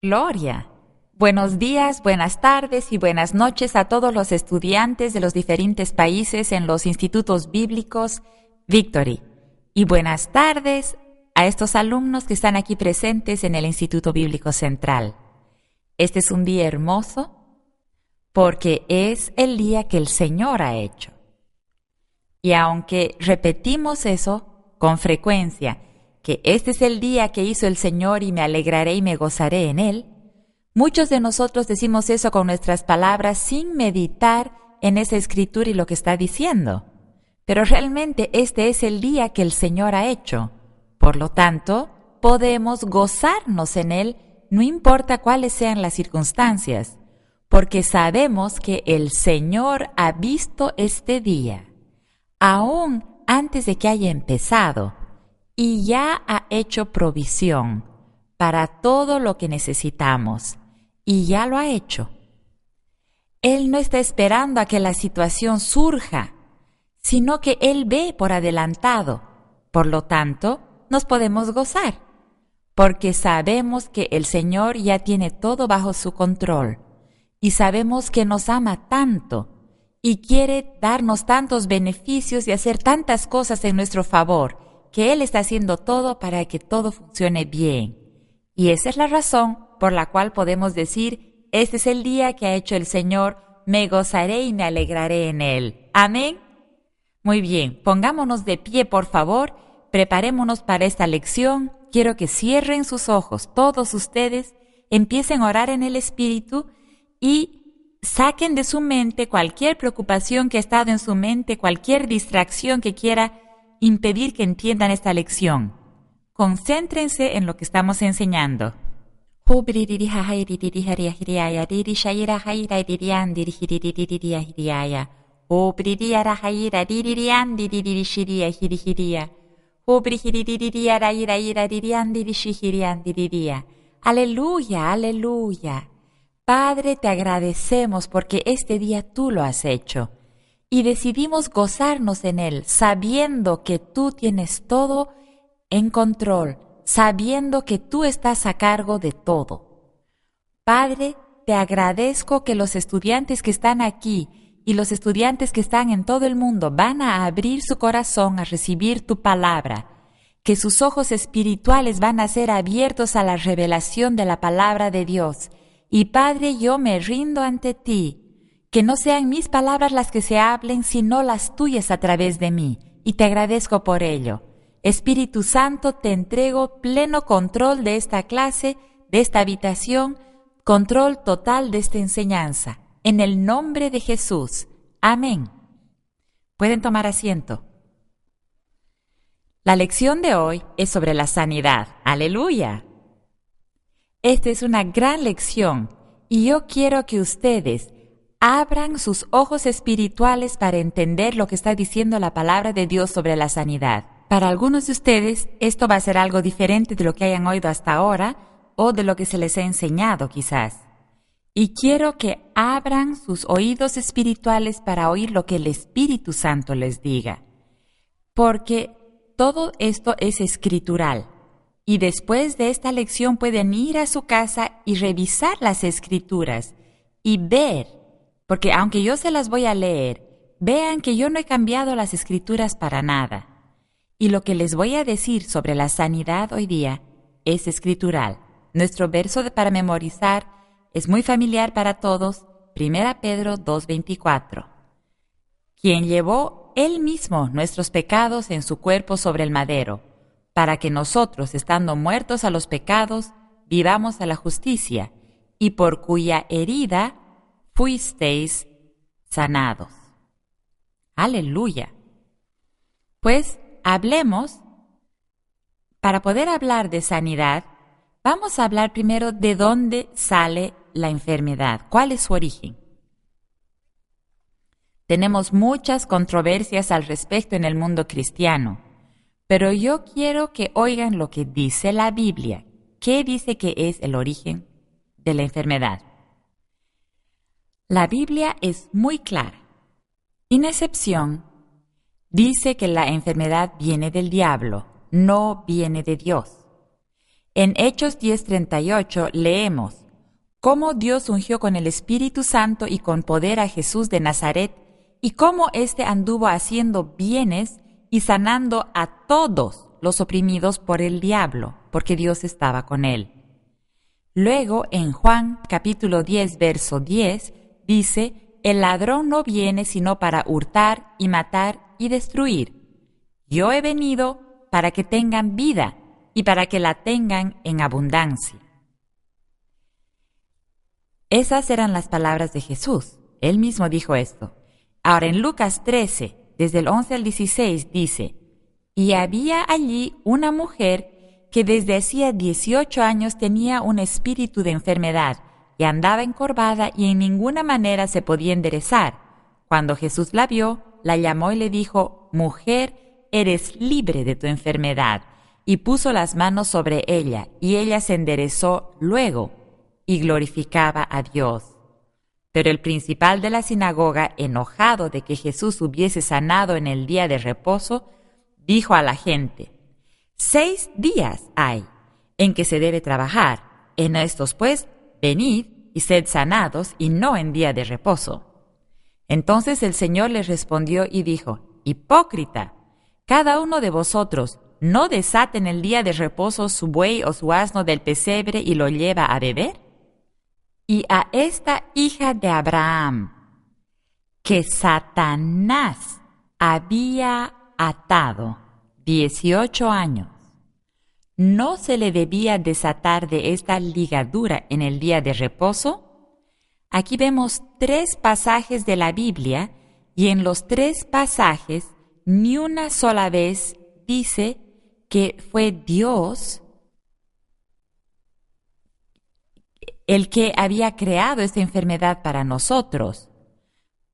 Gloria. Buenos días, buenas tardes y buenas noches a todos los estudiantes de los diferentes países en los institutos bíblicos Victory. Y buenas tardes a estos alumnos que están aquí presentes en el Instituto Bíblico Central. Este es un día hermoso porque es el día que el Señor ha hecho. Y aunque repetimos eso con frecuencia, que este es el día que hizo el Señor y me alegraré y me gozaré en Él, muchos de nosotros decimos eso con nuestras palabras sin meditar en esa escritura y lo que está diciendo. Pero realmente este es el día que el Señor ha hecho. Por lo tanto, podemos gozarnos en Él, no importa cuáles sean las circunstancias, porque sabemos que el Señor ha visto este día, aún antes de que haya empezado, y ya ha hecho provisión para todo lo que necesitamos, y ya lo ha hecho. Él no está esperando a que la situación surja, sino que Él ve por adelantado. Por lo tanto, nos podemos gozar, porque sabemos que el Señor ya tiene todo bajo su control, y sabemos que nos ama tanto, y quiere darnos tantos beneficios y hacer tantas cosas en nuestro favor, que Él está haciendo todo para que todo funcione bien. Y esa es la razón por la cual podemos decir, este es el día que ha hecho el Señor, me gozaré y me alegraré en Él. Amén. Muy bien, pongámonos de pie, por favor, preparémonos para esta lección. Quiero que cierren sus ojos, todos ustedes, empiecen a orar en el Espíritu y saquen de su mente cualquier preocupación que ha estado en su mente, cualquier distracción que quiera impedir que entiendan esta lección. Concéntrense en lo que estamos enseñando. Aleluya, aleluya. Padre, te agradecemos porque este día tú lo has hecho. Y decidimos gozarnos en Él, sabiendo que tú tienes todo en control, sabiendo que tú estás a cargo de todo. Padre, te agradezco que los estudiantes que están aquí y los estudiantes que están en todo el mundo van a abrir su corazón a recibir tu palabra, que sus ojos espirituales van a ser abiertos a la revelación de la palabra de Dios. Y Padre, yo me rindo ante ti. Que no sean mis palabras las que se hablen, sino las tuyas a través de mí, y te agradezco por ello. Espíritu Santo, te entrego pleno control de esta clase, de esta habitación, control total de esta enseñanza. En el nombre de Jesús. Amén. Pueden tomar asiento. La lección de hoy es sobre la sanidad. ¡Aleluya! Esta es una gran lección, y yo quiero que ustedes abran sus ojos espirituales para entender lo que está diciendo la palabra de Dios sobre la sanidad. Para algunos de ustedes, esto va a ser algo diferente de lo que hayan oído hasta ahora o de lo que se les ha enseñado quizás. Y quiero que abran sus oídos espirituales para oír lo que el Espíritu Santo les diga. Porque todo esto es escritural. Y después de esta lección pueden ir a su casa y revisar las escrituras y ver. Porque aunque yo se las voy a leer, vean que yo no he cambiado las escrituras para nada. Y lo que les voy a decir sobre la sanidad hoy día es escritural. Nuestro verso para memorizar es muy familiar para todos, 1 Pedro 2:24. Quien llevó Él mismo nuestros pecados en su cuerpo sobre el madero, para que nosotros, estando muertos a los pecados, vivamos a la justicia, y por cuya herida fuisteis sanados. ¡Aleluya! Pues hablemos, para poder hablar de sanidad, vamos a hablar primero de dónde sale la enfermedad, cuál es su origen. Tenemos muchas controversias al respecto en el mundo cristiano, pero yo quiero que oigan lo que dice la Biblia. ¿Qué dice que es el origen de la enfermedad? La Biblia es muy clara. Sin excepción, dice que la enfermedad viene del diablo, no viene de Dios. En Hechos 10:38 leemos cómo Dios ungió con el Espíritu Santo y con poder a Jesús de Nazaret, y cómo éste anduvo haciendo bienes y sanando a todos los oprimidos por el diablo, porque Dios estaba con él. Luego, en Juan capítulo 10, verso 10, dice, el ladrón no viene sino para hurtar y matar y destruir. Yo he venido para que tengan vida y para que la tengan en abundancia. Esas eran las palabras de Jesús. Él mismo dijo esto. Ahora en Lucas 13, desde el 11 al 16, dice, y había allí una mujer que desde hacía 18 años tenía un espíritu de enfermedad y andaba encorvada y en ninguna manera se podía enderezar. Cuando Jesús la vio, la llamó y le dijo, mujer, eres libre de tu enfermedad. Y puso las manos sobre ella, y ella se enderezó luego y glorificaba a Dios. Pero el principal de la sinagoga, enojado de que Jesús hubiese sanado en el día de reposo, dijo a la gente, 6 días hay en que se debe trabajar. En estos pues, venid y sed sanados, y no en día de reposo. Entonces el Señor les respondió y dijo, hipócrita, cada uno de vosotros no desata en el día de reposo su buey o su asno del pesebre y lo lleva a beber. Y a esta hija de Abraham, que Satanás había atado 18 años, ¿no se le debía desatar de esta ligadura en el día de reposo? Aquí vemos 3 pasajes de la Biblia y en los 3 pasajes ni una sola vez dice que fue Dios el que había creado esta enfermedad para nosotros.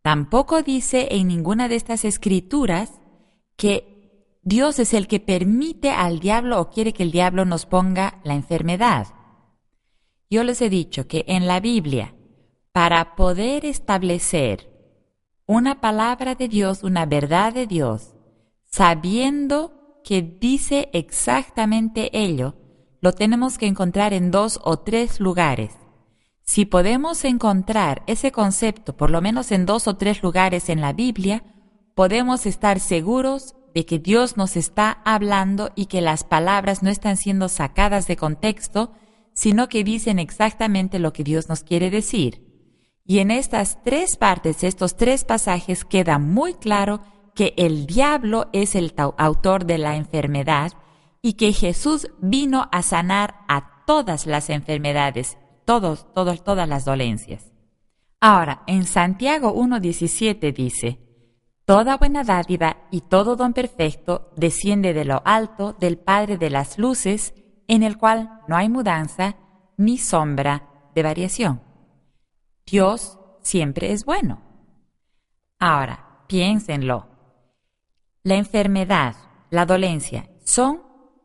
Tampoco dice en ninguna de estas escrituras que Dios es el que permite al diablo o quiere que el diablo nos ponga la enfermedad. Yo les he dicho que en la Biblia, para poder establecer una palabra de Dios, una verdad de Dios, sabiendo que dice exactamente ello, lo tenemos que encontrar en 2 o 3 lugares. Si podemos encontrar ese concepto por lo menos en 2 o 3 lugares en la Biblia, podemos estar seguros de que Dios nos está hablando y que las palabras no están siendo sacadas de contexto, sino que dicen exactamente lo que Dios nos quiere decir. Y en estas 3 partes, estos 3 pasajes, queda muy claro que el diablo es el autor de la enfermedad y que Jesús vino a sanar a todas las enfermedades, todas las dolencias. Ahora, en Santiago 1:17 dice, toda buena dádiva y todo don perfecto desciende de lo alto del Padre de las luces, en el cual no hay mudanza ni sombra de variación. Dios siempre es bueno. Ahora, piénsenlo. ¿La enfermedad, la dolencia, son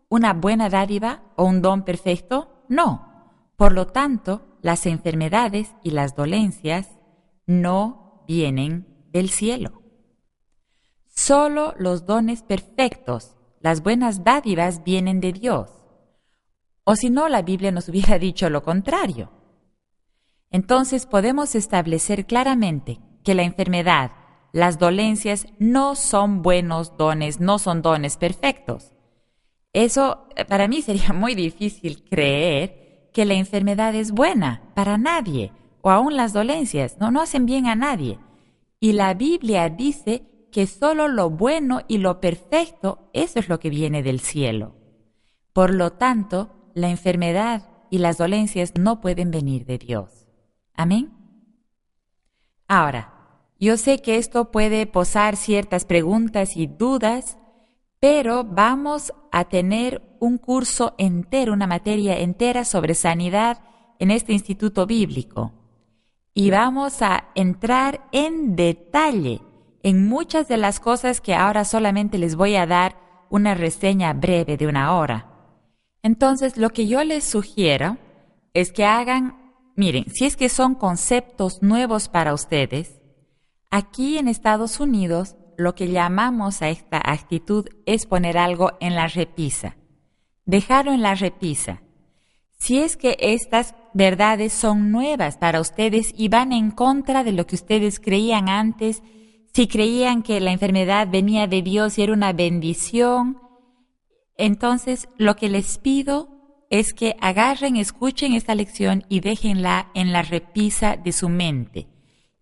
una buena dádiva o un don perfecto? No. Por lo tanto, las enfermedades y las dolencias no vienen del cielo. Solo los dones perfectos, las buenas dádivas vienen de Dios. O si no, la Biblia nos hubiera dicho lo contrario. Entonces podemos establecer claramente que la enfermedad, las dolencias no son buenos dones, no son dones perfectos. Eso para mí sería muy difícil creer que la enfermedad es buena para nadie, o aún las dolencias, no hacen bien a nadie. Y la Biblia dice que solo lo bueno y lo perfecto, eso es lo que viene del cielo. Por lo tanto, la enfermedad y las dolencias no pueden venir de Dios. Amén. Ahora, yo sé que esto puede posar ciertas preguntas y dudas, pero vamos a tener un curso entero, una materia entera sobre sanidad en este instituto bíblico. Y vamos a entrar en detalle en muchas de las cosas que ahora solamente les voy a dar una reseña breve de 1 hora. Entonces, lo que yo les sugiero es que miren, si es que son conceptos nuevos para ustedes, aquí en Estados Unidos, lo que llamamos a esta actitud es poner algo en la repisa. Dejarlo en la repisa. Si es que estas verdades son nuevas para ustedes y van en contra de lo que ustedes creían antes, si creían que la enfermedad venía de Dios y era una bendición, entonces lo que les pido es que agarren, escuchen esta lección y déjenla en la repisa de su mente.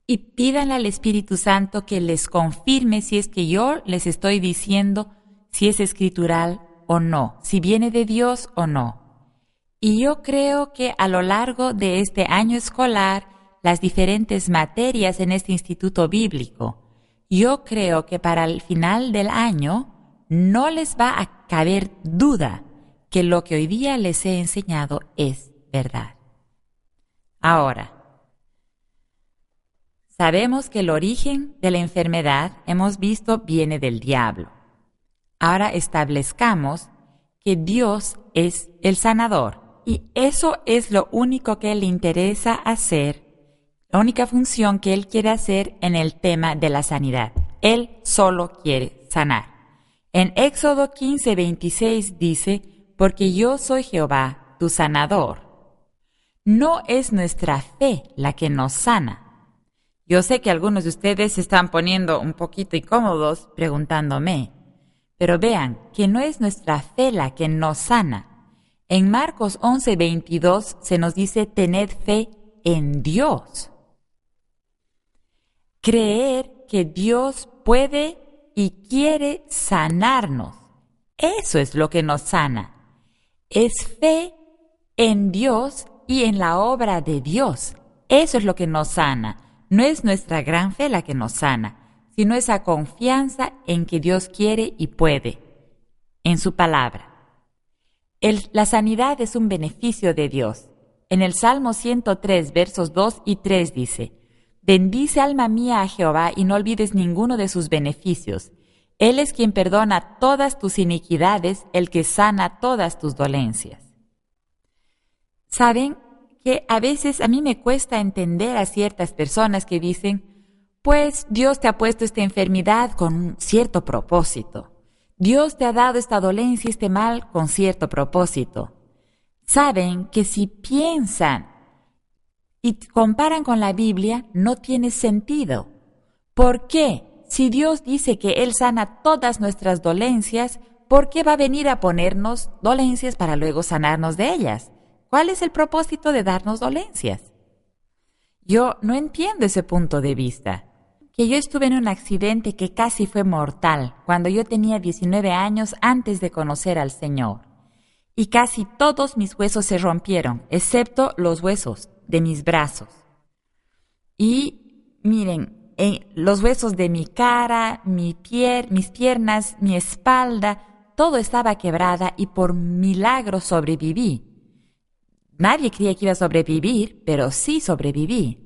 Y pídanle al Espíritu Santo que les confirme si es que yo les estoy diciendo si es escritural o no, si viene de Dios o no. Y yo creo que a lo largo de este año escolar, las diferentes materias en este instituto bíblico, yo creo que para el final del año no les va a caber duda que lo que hoy día les he enseñado es verdad. Ahora, sabemos que el origen de la enfermedad, hemos visto, viene del diablo. Ahora establezcamos que Dios es el sanador. Y eso es lo único que le interesa hacer, la única función que Él quiere hacer en el tema de la sanidad. Él solo quiere sanar. En Éxodo 15:26 dice, porque yo soy Jehová, tu sanador. No es nuestra fe la que nos sana. Yo sé que algunos de ustedes se están poniendo un poquito incómodos preguntándome, pero vean que no es nuestra fe la que nos sana. En Marcos 11:22 se nos dice, tened fe en Dios. Creer que Dios puede y quiere sanarnos. Eso es lo que nos sana. Es fe en Dios y en la obra de Dios. Eso es lo que nos sana. No es nuestra gran fe la que nos sana, sino esa confianza en que Dios quiere y puede, en su palabra. La sanidad es un beneficio de Dios. En el Salmo 103, versos 2 y 3 dice, bendice alma mía a Jehová y no olvides ninguno de sus beneficios. Él es quien perdona todas tus iniquidades, el que sana todas tus dolencias. ¿Saben que a veces a mí me cuesta entender a ciertas personas que dicen, pues Dios te ha puesto esta enfermedad con un cierto propósito? Dios te ha dado esta dolencia, este mal, con cierto propósito. Saben que si piensan y comparan con la Biblia, no tiene sentido. ¿Por qué? Si Dios dice que Él sana todas nuestras dolencias, ¿por qué va a venir a ponernos dolencias para luego sanarnos de ellas? ¿Cuál es el propósito de darnos dolencias? Yo no entiendo ese punto de vista. Que yo estuve en un accidente que casi fue mortal cuando yo tenía 19 años antes de conocer al Señor. Y casi todos mis huesos se rompieron, excepto los huesos de mis brazos. Y miren, los huesos de mi cara, mis piernas, mi espalda, todo estaba quebrada y por milagro sobreviví. Nadie creía que iba a sobrevivir, pero sí sobreviví.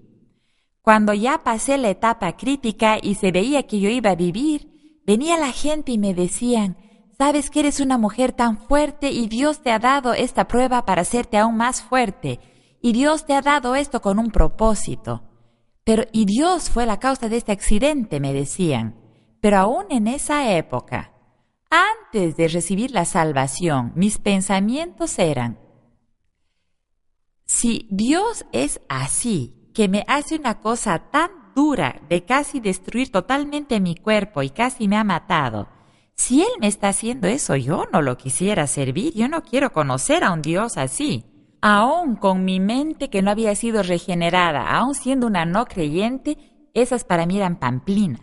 Cuando ya pasé la etapa crítica y se veía que yo iba a vivir, venía la gente y me decían, sabes que eres una mujer tan fuerte y Dios te ha dado esta prueba para hacerte aún más fuerte. Y Dios te ha dado esto con un propósito. Y Dios fue la causa de este accidente, me decían. Pero aún en esa época, antes de recibir la salvación, mis pensamientos eran, si Dios es así, que me hace una cosa tan dura de casi destruir totalmente mi cuerpo y casi me ha matado, si Él me está haciendo eso, yo no lo quisiera servir, yo no quiero conocer a un Dios así. Aún con mi mente que no había sido regenerada, aún siendo una no creyente, esas para mí eran pamplinas.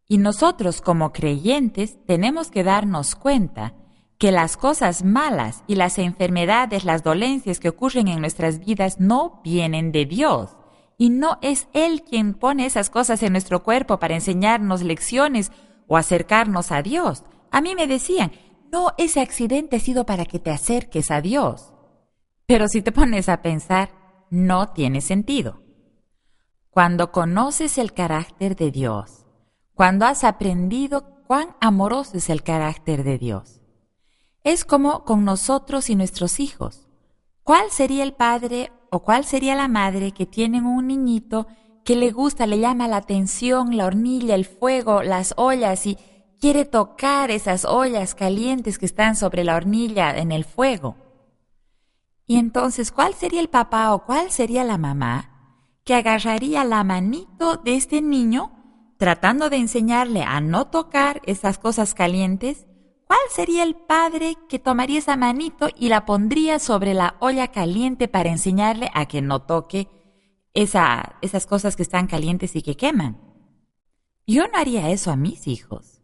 Y nosotros como creyentes tenemos que darnos cuenta que las cosas malas y las enfermedades, las dolencias que ocurren en nuestras vidas no vienen de Dios. Y no es Él quien pone esas cosas en nuestro cuerpo para enseñarnos lecciones o acercarnos a Dios. A mí me decían, no, ese accidente ha sido para que te acerques a Dios. Pero si te pones a pensar, no tiene sentido. Cuando conoces el carácter de Dios, cuando has aprendido cuán amoroso es el carácter de Dios, es como con nosotros y nuestros hijos. ¿Cuál sería el padre o cuál sería la madre que tienen un niñito que le gusta, le llama la atención la hornilla, el fuego, las ollas y quiere tocar esas ollas calientes que están sobre la hornilla en el fuego? Y entonces, ¿cuál sería el papá o cuál sería la mamá que agarraría la manito de este niño tratando de enseñarle a no tocar esas cosas calientes? ¿Cuál sería el padre que tomaría esa manito y la pondría sobre la olla caliente para enseñarle a que no toque esas cosas que están calientes y que queman? Yo no haría eso a mis hijos.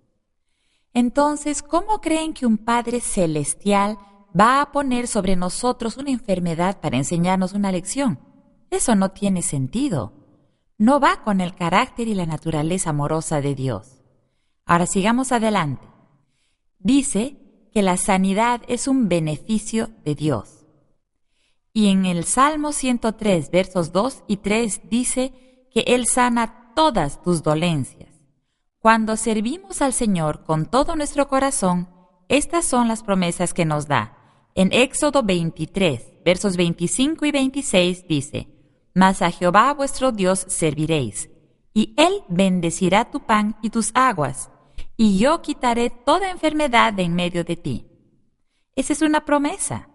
Entonces, ¿cómo creen que un Padre celestial va a poner sobre nosotros una enfermedad para enseñarnos una lección? Eso no tiene sentido. No va con el carácter y la naturaleza amorosa de Dios. Ahora sigamos adelante. Dice que la sanidad es un beneficio de Dios. Y en el Salmo 103, versos 2 y 3 dice que Él sana todas tus dolencias. Cuando servimos al Señor con todo nuestro corazón, estas son las promesas que nos da. En Éxodo 23, versos 25 y 26 dice: Mas a Jehová vuestro Dios serviréis, y Él bendecirá tu pan y tus aguas, y yo quitaré toda enfermedad de en medio de ti. Esa es una promesa.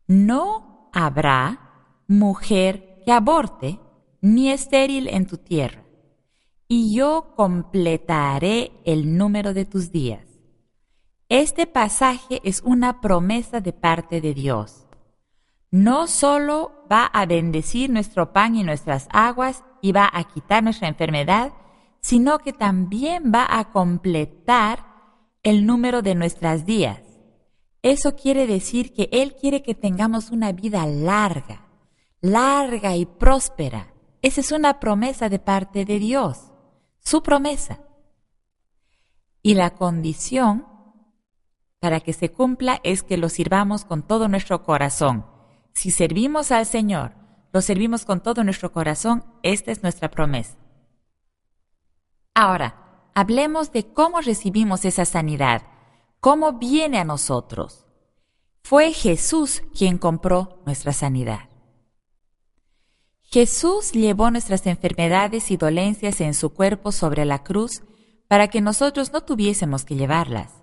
No habrá mujer que aborte ni estéril en tu tierra, y yo completaré el número de tus días. Este pasaje es una promesa de parte de Dios. No solo va a bendecir nuestro pan y nuestras aguas y va a quitar nuestra enfermedad, sino que también va a completar el número de nuestros días. Eso quiere decir que Él quiere que tengamos una vida larga y próspera. Esa es una promesa de parte de Dios, su promesa. Y la condición para que se cumpla es que lo sirvamos con todo nuestro corazón. Si servimos al Señor, lo servimos con todo nuestro corazón, esta es nuestra promesa. Ahora, hablemos de cómo recibimos esa sanidad, cómo viene a nosotros. Fue Jesús quien compró nuestra sanidad. Jesús llevó nuestras enfermedades y dolencias en su cuerpo sobre la cruz para que nosotros no tuviésemos que llevarlas.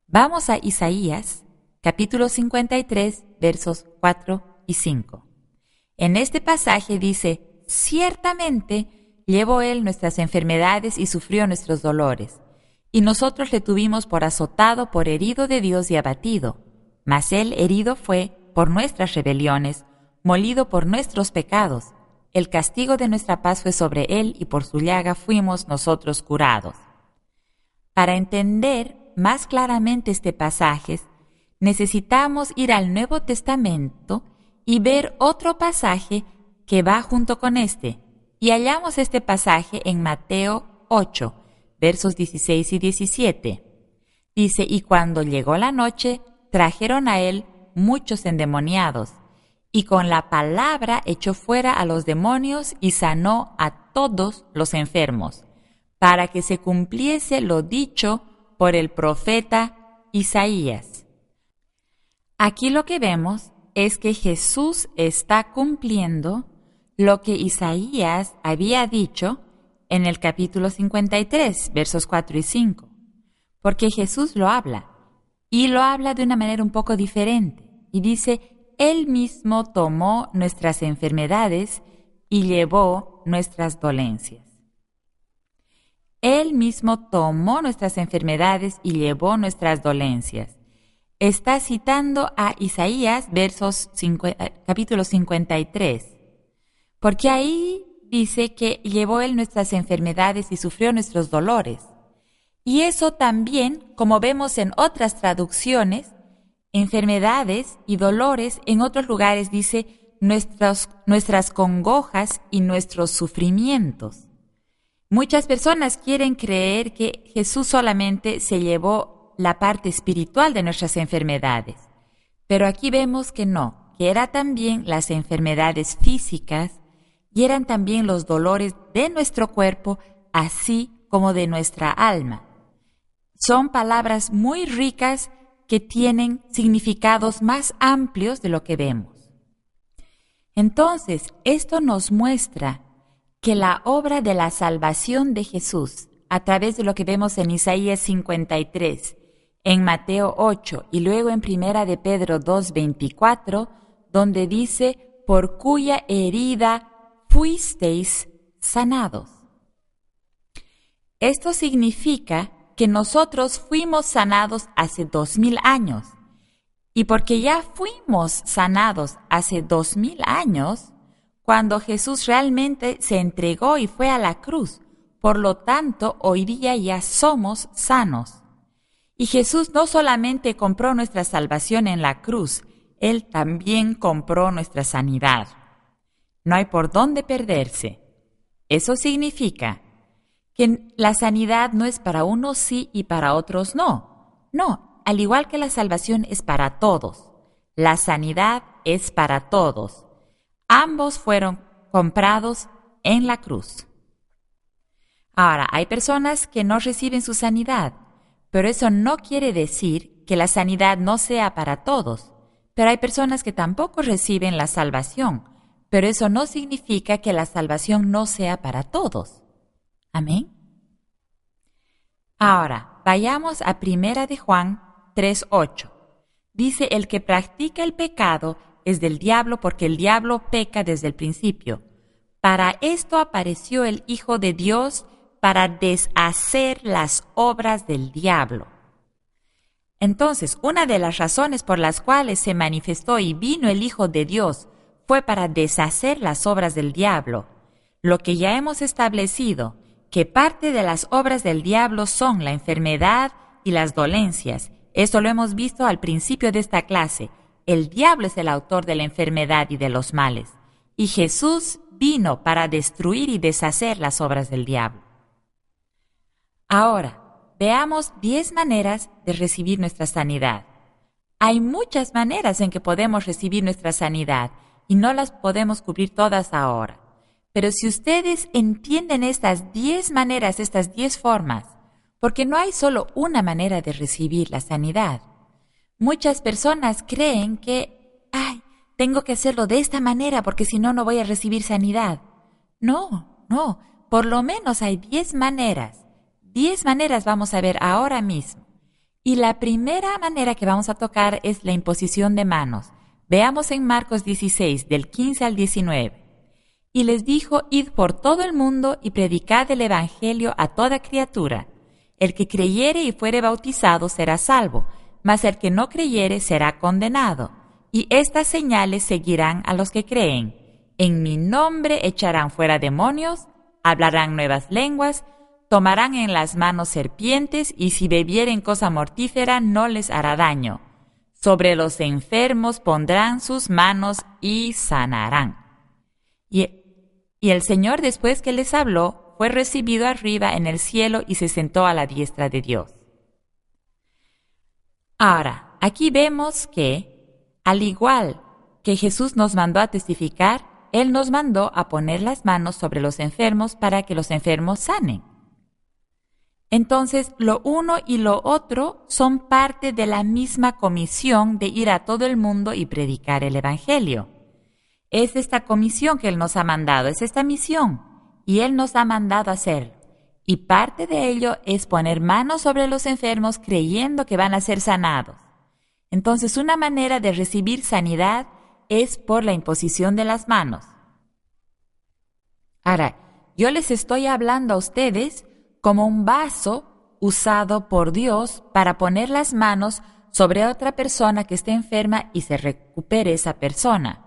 Vamos a Isaías, capítulo 53, versos 4 y 5. En este pasaje dice: Ciertamente llevó Él nuestras enfermedades y sufrió nuestros dolores, y nosotros le tuvimos por azotado, por herido de Dios y abatido. Mas Él herido fue por nuestras rebeliones, molido por nuestros pecados. El castigo de nuestra paz fue sobre Él, y por su llaga fuimos nosotros curados. Para entender más claramente este pasaje, necesitamos ir al Nuevo Testamento y ver otro pasaje que va junto con este. Y hallamos este pasaje en Mateo 8, versos 16 y 17. Dice: Y cuando llegó la noche, trajeron a Él muchos endemoniados, y con la palabra echó fuera a los demonios y sanó a todos los enfermos, para que se cumpliese lo dicho por el profeta Isaías. Aquí lo que vemos es que Jesús está cumpliendo lo que Isaías había dicho en el capítulo 53, versos 4 y 5, porque Jesús lo habla, y lo habla de una manera un poco diferente, y dice: Él mismo tomó nuestras enfermedades y llevó nuestras dolencias. Él mismo tomó nuestras enfermedades y llevó nuestras dolencias. Está citando a Isaías, capítulo 53, porque ahí dice que llevó Él nuestras enfermedades y sufrió nuestros dolores. Y eso también, como vemos en otras traducciones, enfermedades y dolores, en otros lugares dice nuestras congojas y nuestros sufrimientos. Muchas personas quieren creer que Jesús solamente se llevó la parte espiritual de nuestras enfermedades, pero aquí vemos que no, que eran también las enfermedades físicas y eran también los dolores de nuestro cuerpo, así como de nuestra alma. Son palabras muy ricas que tienen significados más amplios de lo que vemos. Entonces, esto nos muestra que la obra de la salvación de Jesús, a través de lo que vemos en Isaías 53, en Mateo 8 y luego en Primera de Pedro 2:24, donde dice, por cuya herida fuisteis sanados. Esto significa que nosotros fuimos sanados hace 2000 años. Y porque ya fuimos sanados hace 2000 años, cuando Jesús realmente se entregó y fue a la cruz, por lo tanto, hoy día ya somos sanos. Y Jesús no solamente compró nuestra salvación en la cruz, Él también compró nuestra sanidad. No hay por dónde perderse. Eso significa que la sanidad no es para unos sí y para otros no. No, al igual que la salvación es para todos. La sanidad es para todos. Ambos fueron comprados en la cruz. Ahora, hay personas que no reciben su sanidad, pero eso no quiere decir que la sanidad no sea para todos. Pero hay personas que tampoco reciben la salvación, pero eso no significa que la salvación no sea para todos. Amén. Ahora, vayamos a Primera de Juan 3:8. Dice, el que practica el pecado es del diablo porque el diablo peca desde el principio. Para esto apareció el Hijo de Dios, para deshacer las obras del diablo. Entonces, una de las razones por las cuales se manifestó y vino el Hijo de Dios fue para deshacer las obras del diablo. Lo que ya hemos establecido, que parte de las obras del diablo son la enfermedad y las dolencias. Esto lo hemos visto al principio de esta clase. El diablo es el autor de la enfermedad y de los males. Y Jesús vino para destruir y deshacer las obras del diablo. Ahora, veamos 10 maneras de recibir nuestra sanidad. Hay muchas maneras en que podemos recibir nuestra sanidad y no las podemos cubrir todas ahora. Pero si ustedes entienden estas 10 maneras, estas 10 formas, porque no hay solo una manera de recibir la sanidad. Muchas personas creen que, tengo que hacerlo de esta manera porque si no, no voy a recibir sanidad. No, por lo menos hay 10 maneras. 10 maneras vamos a ver ahora mismo. Y la primera manera que vamos a tocar es la imposición de manos. Veamos en Marcos 16, del 15 al 19. Y les dijo, id por todo el mundo y predicad el evangelio a toda criatura. El que creyere y fuere bautizado será salvo, mas el que no creyere será condenado. Y estas señales seguirán a los que creen. En mi nombre echarán fuera demonios, hablarán nuevas lenguas, tomarán en las manos serpientes, y si bebieren cosa mortífera no les hará daño. Sobre los enfermos pondrán sus manos y sanarán. Y el Señor, después que les habló, fue recibido arriba en el cielo y se sentó a la diestra de Dios. Ahora, aquí vemos que, al igual que Jesús nos mandó a testificar, Él nos mandó a poner las manos sobre los enfermos para que los enfermos sanen. Entonces, lo uno y lo otro son parte de la misma comisión de ir a todo el mundo y predicar el Evangelio. Es esta comisión que Él nos ha mandado, es esta misión, y Él nos ha mandado a hacerlo. Y parte de ello es poner manos sobre los enfermos creyendo que van a ser sanados. Entonces, una manera de recibir sanidad es por la imposición de las manos. Ahora, yo les estoy hablando a ustedes como un vaso usado por Dios para poner las manos sobre otra persona que esté enferma y se recupere esa persona.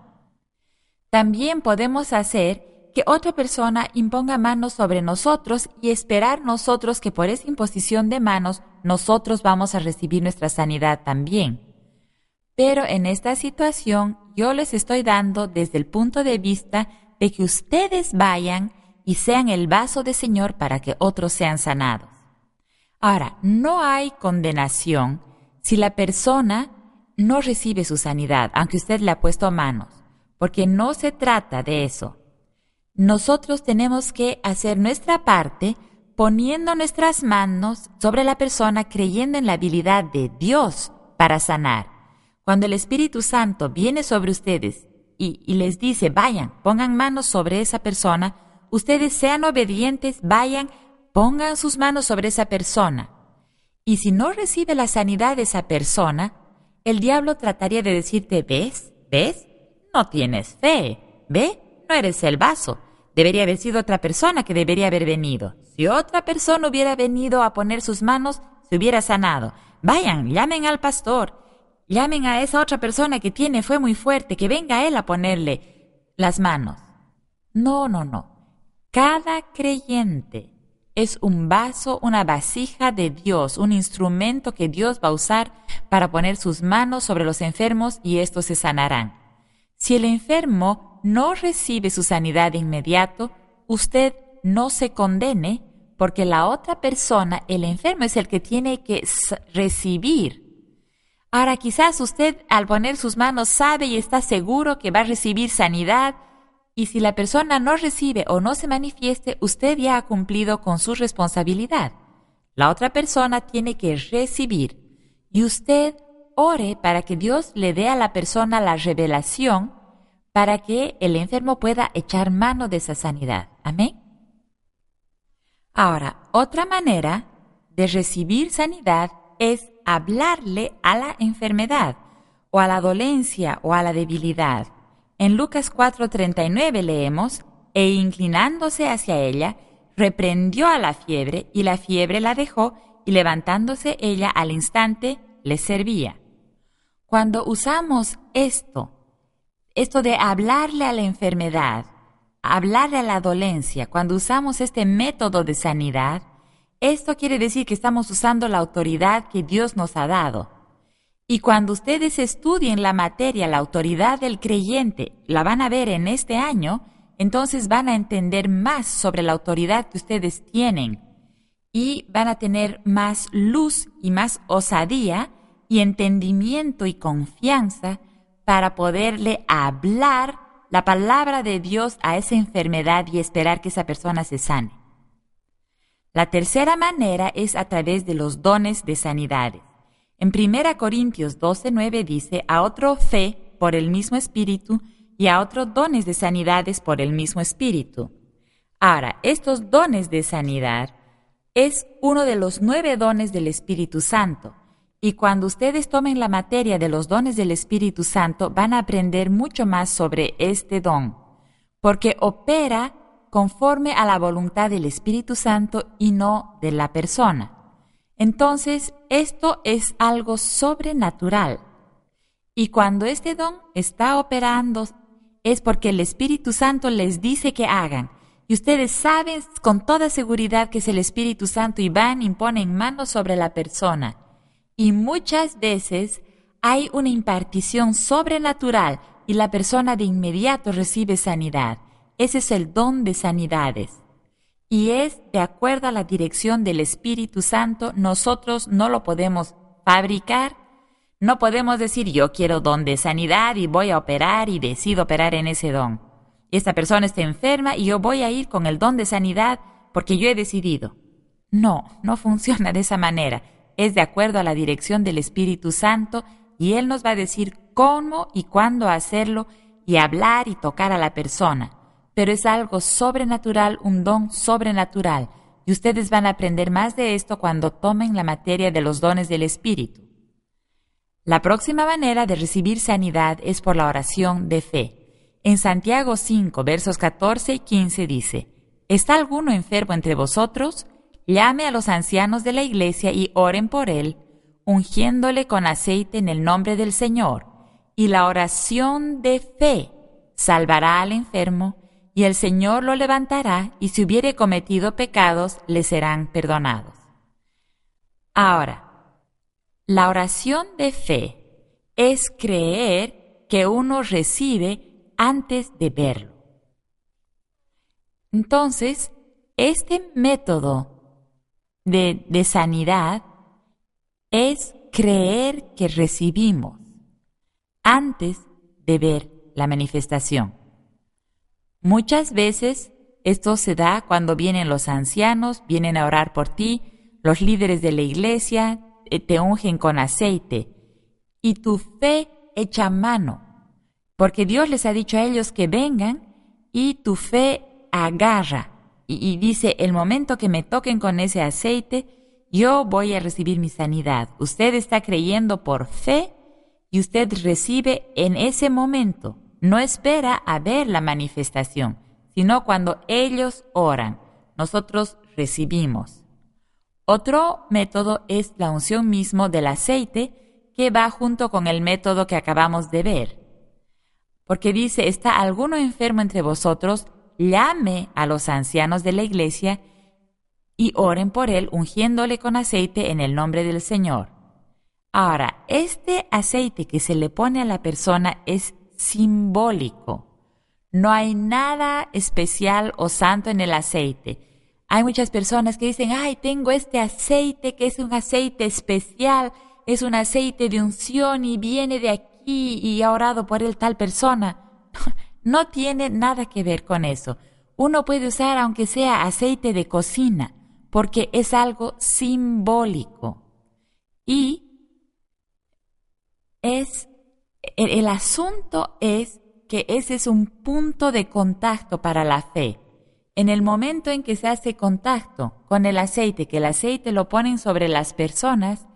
También podemos hacer que otra persona imponga manos sobre nosotros y esperar nosotros que por esa imposición de manos nosotros vamos a recibir nuestra sanidad también. Pero en esta situación yo les estoy dando desde el punto de vista de que ustedes vayan y sean el vaso del Señor para que otros sean sanados. Ahora, no hay condenación si la persona no recibe su sanidad, aunque usted le ha puesto manos, porque no se trata de eso. Nosotros tenemos que hacer nuestra parte poniendo nuestras manos sobre la persona creyendo en la habilidad de Dios para sanar. Cuando el Espíritu Santo viene sobre ustedes y les dice, vayan, pongan manos sobre esa persona, ustedes sean obedientes, vayan, pongan sus manos sobre esa persona. Y si no recibe la sanidad de esa persona, el diablo trataría de decirte, ¿ves? ¿Ves? No tienes fe. ¿Ve? No eres el vaso. Debería haber sido otra persona que debería haber venido. Si otra persona hubiera venido a poner sus manos, se hubiera sanado. Vayan, llamen al pastor. Llamen a esa otra persona que tiene fe muy fuerte, que venga él a ponerle las manos. No, no, no. Cada creyente es un vaso, una vasija de Dios, un instrumento que Dios va a usar para poner sus manos sobre los enfermos y estos se sanarán. Si el enfermo no recibe su sanidad de inmediato, usted no se condene porque la otra persona, el enfermo, es el que tiene que recibir. Ahora quizás usted al poner sus manos sabe y está seguro que va a recibir sanidad y si la persona no recibe o no se manifieste, usted ya ha cumplido con su responsabilidad. La otra persona tiene que recibir y usted ore para que Dios le dé a la persona la revelación para que el enfermo pueda echar mano de esa sanidad. Amén. Ahora, otra manera de recibir sanidad es hablarle a la enfermedad o a la dolencia o a la debilidad. En Lucas 4:39 leemos, e inclinándose hacia ella, reprendió a la fiebre y la fiebre la dejó y levantándose ella al instante le servía. Cuando usamos esto de hablarle a la enfermedad, hablarle a la dolencia, cuando usamos este método de sanidad, esto quiere decir que estamos usando la autoridad que Dios nos ha dado. Y cuando ustedes estudien la materia, la autoridad del creyente, la van a ver en este año, entonces van a entender más sobre la autoridad que ustedes tienen y van a tener más luz y más osadía y entendimiento y confianza para poderle hablar la palabra de Dios a esa enfermedad y esperar que esa persona se sane. La tercera manera es a través de los dones de sanidades. En 1 Corintios 12:9 dice, a otro fe por el mismo Espíritu y a otros dones de sanidades por el mismo Espíritu. Ahora, estos dones de sanidad es uno de los 9 dones del Espíritu Santo. Y cuando ustedes tomen la materia de los dones del Espíritu Santo, van a aprender mucho más sobre este don, porque opera conforme a la voluntad del Espíritu Santo y no de la persona. Entonces, esto es algo sobrenatural. Y cuando este don está operando, es porque el Espíritu Santo les dice que hagan. Y ustedes saben con toda seguridad que es el Espíritu Santo y van, imponen manos sobre la persona. Y muchas veces hay una impartición sobrenatural y la persona de inmediato recibe sanidad. Ese es el don de sanidades. Y es de acuerdo a la dirección del Espíritu Santo. Nosotros no lo podemos fabricar. No podemos decir yo quiero don de sanidad y voy a operar y decido operar en ese don. Esta persona está enferma y yo voy a ir con el don de sanidad porque yo he decidido. No funciona de esa manera. Es de acuerdo a la dirección del Espíritu Santo y Él nos va a decir cómo y cuándo hacerlo y hablar y tocar a la persona. Pero es algo sobrenatural, un don sobrenatural. Y ustedes van a aprender más de esto cuando tomen la materia de los dones del Espíritu. La próxima manera de recibir sanidad es por la oración de fe. En Santiago 5, versos 14 y 15 dice, ¿está alguno enfermo entre vosotros? Llame a los ancianos de la iglesia y oren por él, ungiéndole con aceite en el nombre del Señor. Y la oración de fe salvará al enfermo, y el Señor lo levantará, y si hubiere cometido pecados, le serán perdonados. Ahora, la oración de fe es creer que uno recibe antes de verlo. Entonces, este método de sanidad es creer que recibimos antes de ver la manifestación. Muchas veces esto se da cuando vienen los ancianos, vienen a orar por ti, los líderes de la iglesia te ungen con aceite y tu fe echa mano, porque Dios les ha dicho a ellos que vengan y tu fe agarra y dice, el momento que me toquen con ese aceite, yo voy a recibir mi sanidad. Usted está creyendo por fe y usted recibe en ese momento. No espera a ver la manifestación, sino cuando ellos oran, nosotros recibimos. Otro método es la unción mismo del aceite, que va junto con el método que acabamos de ver. Porque dice, ¿está alguno enfermo entre vosotros? Llame a los ancianos de la iglesia y oren por él, ungiéndole con aceite en el nombre del Señor. Ahora, este aceite que se le pone a la persona es simbólico. No hay nada especial o santo en el aceite. Hay muchas personas que dicen, ay, tengo este aceite que es un aceite especial, es un aceite de unción y viene de aquí y ha orado por él tal persona. No tiene nada que ver con eso. Uno puede usar aunque sea aceite de cocina, porque es algo simbólico. Y el asunto es que ese es un punto de contacto para la fe. En el momento en que se hace contacto con el aceite, que el aceite lo ponen sobre las personas,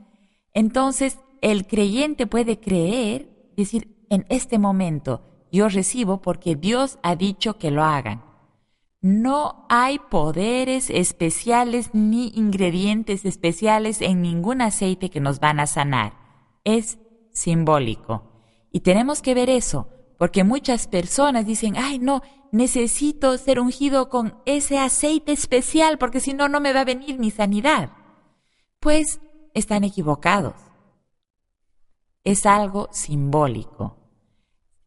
entonces el creyente puede creer, decir, en este momento yo recibo porque Dios ha dicho que lo hagan. No hay poderes especiales ni ingredientes especiales en ningún aceite que nos van a sanar. Es simbólico. Y tenemos que ver eso, porque muchas personas dicen, ay no, necesito ser ungido con ese aceite especial porque si no, no me va a venir mi sanidad. Pues están equivocados. Es algo simbólico.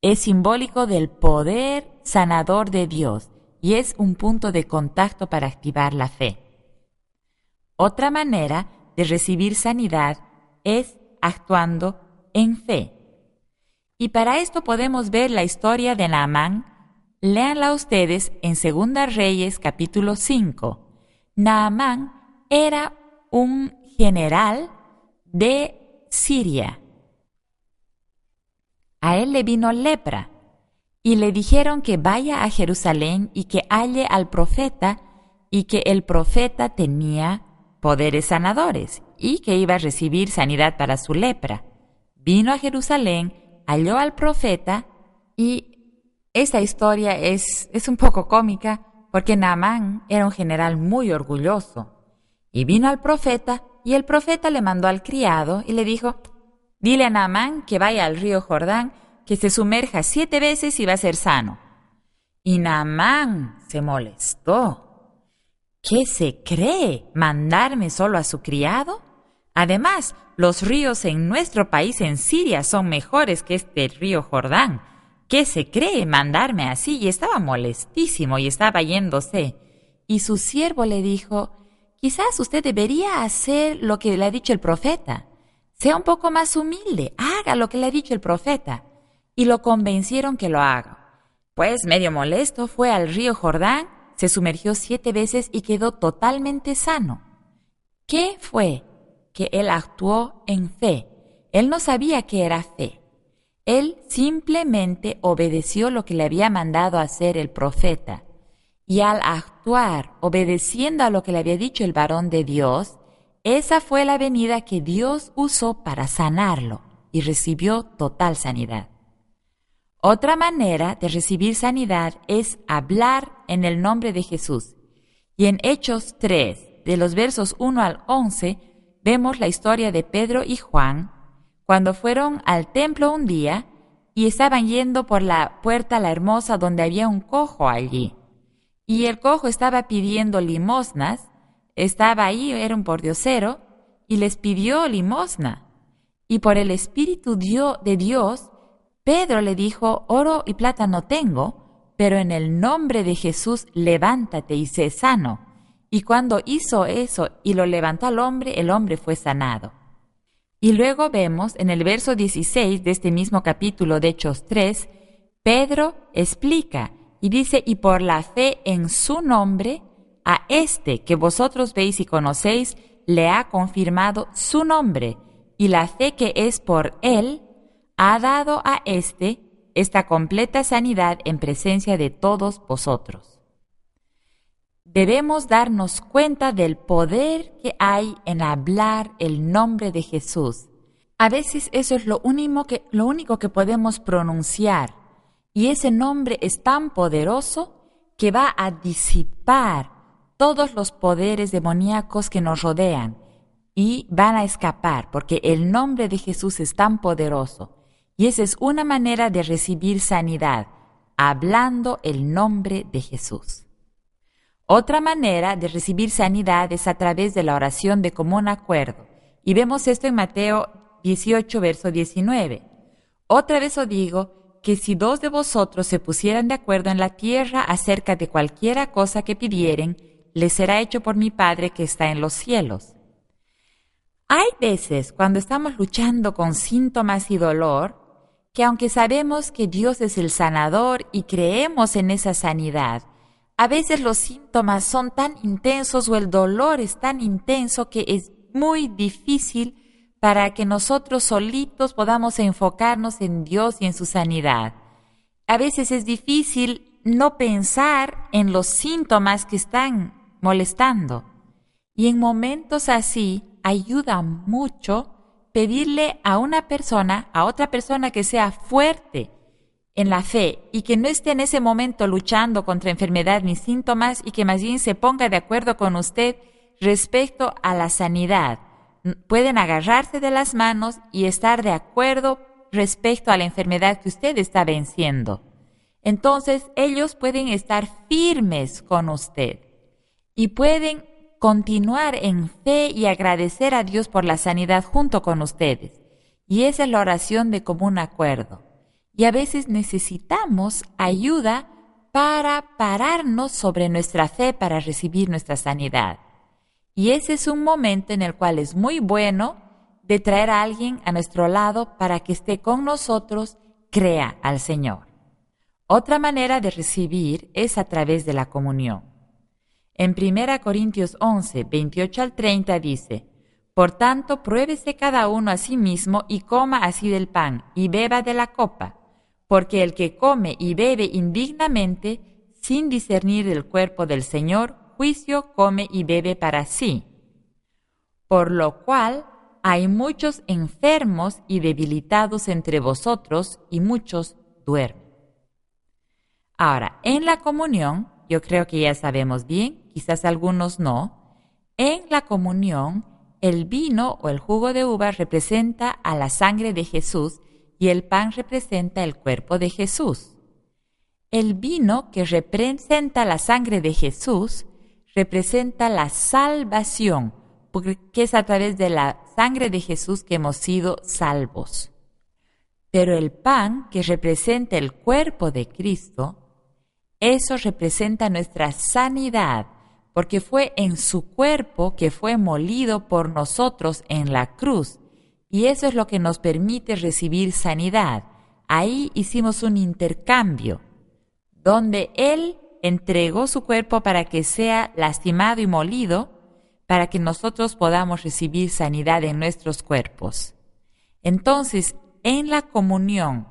Es simbólico del poder sanador de Dios y es un punto de contacto para activar la fe. Otra manera de recibir sanidad es actuando en fe. Y para esto podemos ver la historia de Naamán. Léanla ustedes en 2 Reyes capítulo 5. Naamán era un general de Siria. A él le vino lepra y le dijeron que vaya a Jerusalén y que halle al profeta y que el profeta tenía poderes sanadores y que iba a recibir sanidad para su lepra. Vino a Jerusalén, halló al profeta y esa historia es un poco cómica porque Naamán era un general muy orgulloso. Y vino al profeta y el profeta le mandó al criado y le dijo, dile a Naamán que vaya al río Jordán, que se sumerja 7 veces y va a ser sano. Y Naamán se molestó. ¿Qué se cree? ¿Mandarme solo a su criado? Además, los ríos en nuestro país, en Siria, son mejores que este río Jordán. ¿Qué se cree mandarme así? Y estaba molestísimo y estaba yéndose. Y su siervo le dijo, quizás usted debería hacer lo que le ha dicho el profeta. Sea un poco más humilde, haga lo que le ha dicho el profeta. Y lo convencieron que lo haga. Pues medio molesto fue al río Jordán, se sumergió 7 veces y quedó totalmente sano. ¿Qué fue? Que él actuó en fe. Él no sabía qué era fe. Él simplemente obedeció lo que le había mandado hacer el profeta. Y al actuar, obedeciendo a lo que le había dicho el varón de Dios, esa fue la venida que Dios usó para sanarlo y recibió total sanidad. Otra manera de recibir sanidad es hablar en el nombre de Jesús. Y en Hechos 3, de los versos 1 al 11, vemos la historia de Pedro y Juan cuando fueron al templo un día y estaban yendo por la puerta la hermosa donde había un cojo allí. Y el cojo estaba pidiendo limosnas, estaba ahí, era un pordiosero, y les pidió limosna. Y por el Espíritu de Dios, Pedro le dijo, oro y plata no tengo, pero en el nombre de Jesús levántate y sé sano. Y cuando hizo eso y lo levantó al hombre, el hombre fue sanado. Y luego vemos en el verso 16 de este mismo capítulo de Hechos 3, Pedro explica y dice, y por la fe en su nombre, a este que vosotros veis y conocéis, le ha confirmado su nombre, y la fe que es por él, ha dado a esta completa sanidad en presencia de todos vosotros. debemos darnos cuenta del poder que hay en hablar el nombre de Jesús. A veces eso es lo único que podemos pronunciar, y ese nombre es tan poderoso que va a disipar todos los poderes demoníacos que nos rodean y van a escapar, porque el nombre de Jesús es tan poderoso. Y esa es una manera de recibir sanidad, hablando el nombre de Jesús. Otra manera de recibir sanidad es a través de la oración de común acuerdo. Y vemos esto en Mateo 18, verso 19. Otra vez os digo que si 2 de vosotros se pusieran de acuerdo en la tierra acerca de cualquiera cosa que pidieren, les será hecho por mi Padre que está en los cielos. Hay veces cuando estamos luchando con síntomas y dolor, que aunque sabemos que Dios es el sanador y creemos en esa sanidad, a veces los síntomas son tan intensos o el dolor es tan intenso que es muy difícil para que nosotros solitos podamos enfocarnos en Dios y en su sanidad. A veces es difícil no pensar en los síntomas que están molestando. Y en momentos así ayuda mucho pedirle a otra persona que sea fuerte en la fe y que no esté en ese momento luchando contra enfermedad ni síntomas y que más bien se ponga de acuerdo con usted respecto a la sanidad. Pueden agarrarse de las manos y estar de acuerdo respecto a la enfermedad que usted está venciendo. Entonces ellos pueden estar firmes con usted y pueden continuar en fe y agradecer a Dios por la sanidad junto con ustedes. Y esa es la oración de común acuerdo. Y a veces necesitamos ayuda para pararnos sobre nuestra fe para recibir nuestra sanidad. Y ese es un momento en el cual es muy bueno de traer a alguien a nuestro lado para que esté con nosotros, crea al Señor. Otra manera de recibir es a través de la comunión. En 1 Corintios 11, 28 al 30 dice: Por tanto, pruébese cada uno a sí mismo y coma así del pan y beba de la copa, porque el que come y bebe indignamente, sin discernir el cuerpo del Señor, juicio come y bebe para sí. Por lo cual hay muchos enfermos y debilitados entre vosotros y muchos duermen. Ahora, en la comunión, yo creo que ya sabemos bien, quizás algunos no, en la comunión el vino o el jugo de uva representa a la sangre de Jesús y el pan representa el cuerpo de Jesús. El vino, que representa la sangre de Jesús, representa la salvación, porque es a través de la sangre de Jesús que hemos sido salvos. Pero el pan, que representa el cuerpo de Cristo, eso representa nuestra sanidad, porque fue en su cuerpo que fue molido por nosotros en la cruz, y eso es lo que nos permite recibir sanidad. Ahí hicimos un intercambio, donde Él entregó su cuerpo para que sea lastimado y molido, para que nosotros podamos recibir sanidad en nuestros cuerpos. Entonces, en la comunión,